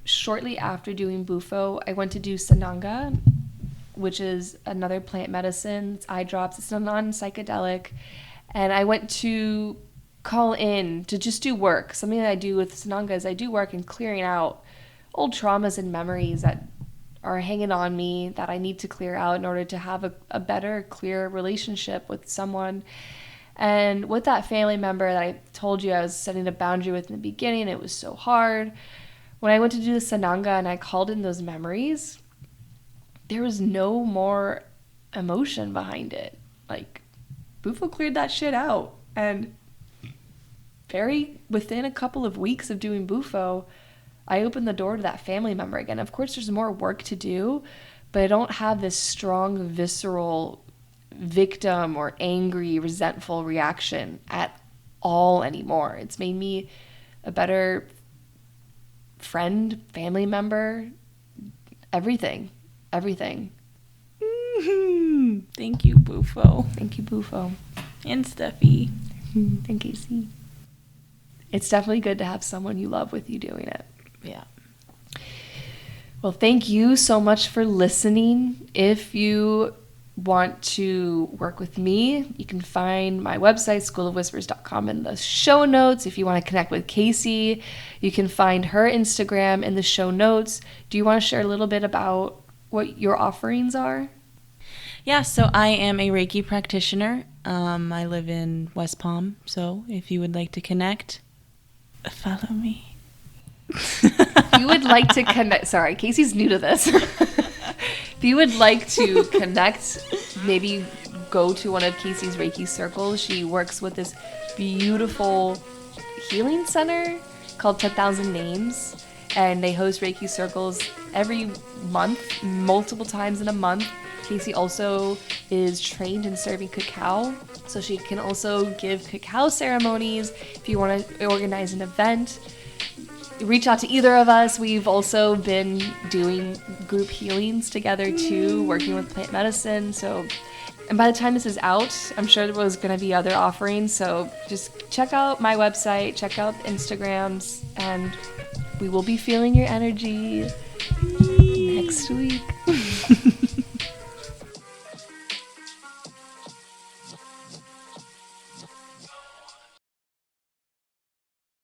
Shortly after doing Bufo, I went to do Sananga, which is another plant medicine. It's eye drops. It's non-psychedelic. And I went to call in to just do work. Something that I do with Sananga is I do work in clearing out old traumas and memories that are hanging on me that I need to clear out in order to have a better, clear relationship with someone. And with that family member that I told you I was setting a boundary with in the beginning, it was so hard. When I went to do the Sananga and I called in those memories, there was no more emotion behind it. Like, Bufo cleared that shit out. And within a couple of weeks of doing Bufo, I opened the door to that family member again. Of course, there's more work to do, but I don't have this strong, visceral victim or angry, resentful reaction at all anymore. It's made me a better friend, family member, everything. Thank you, Bufo. Thank you, Bufo. And Steffi. And Kasey. It's definitely good to have someone you love with you doing it. Yeah. Well, thank you so much for listening. If you want to work with me, you can find my website, schoolofwhispers.com, in the show notes. If you want to connect with Kasey, you can find her Instagram in the show notes. Do you want to share a little bit about what your offerings are? Yeah, so I am a Reiki practitioner. I live in West Palm, so if you would like to connect, follow me. If you would like to connect, sorry, Kasey's new to this. If you would like to connect, maybe go to one of Kasey's Reiki circles. She works with this beautiful healing center called 10,000 Names, and they host Reiki circles every month, multiple times in a month. Kasey also is trained in serving cacao, so she can also give cacao ceremonies. If you want to organize an event, reach out to either of us. We've also been doing group healings together too, working with plant medicine. So, and by the time this is out, I'm sure there was going to be other offerings. So just check out my website, check out the Instagrams, and we will be feeling your energy next week.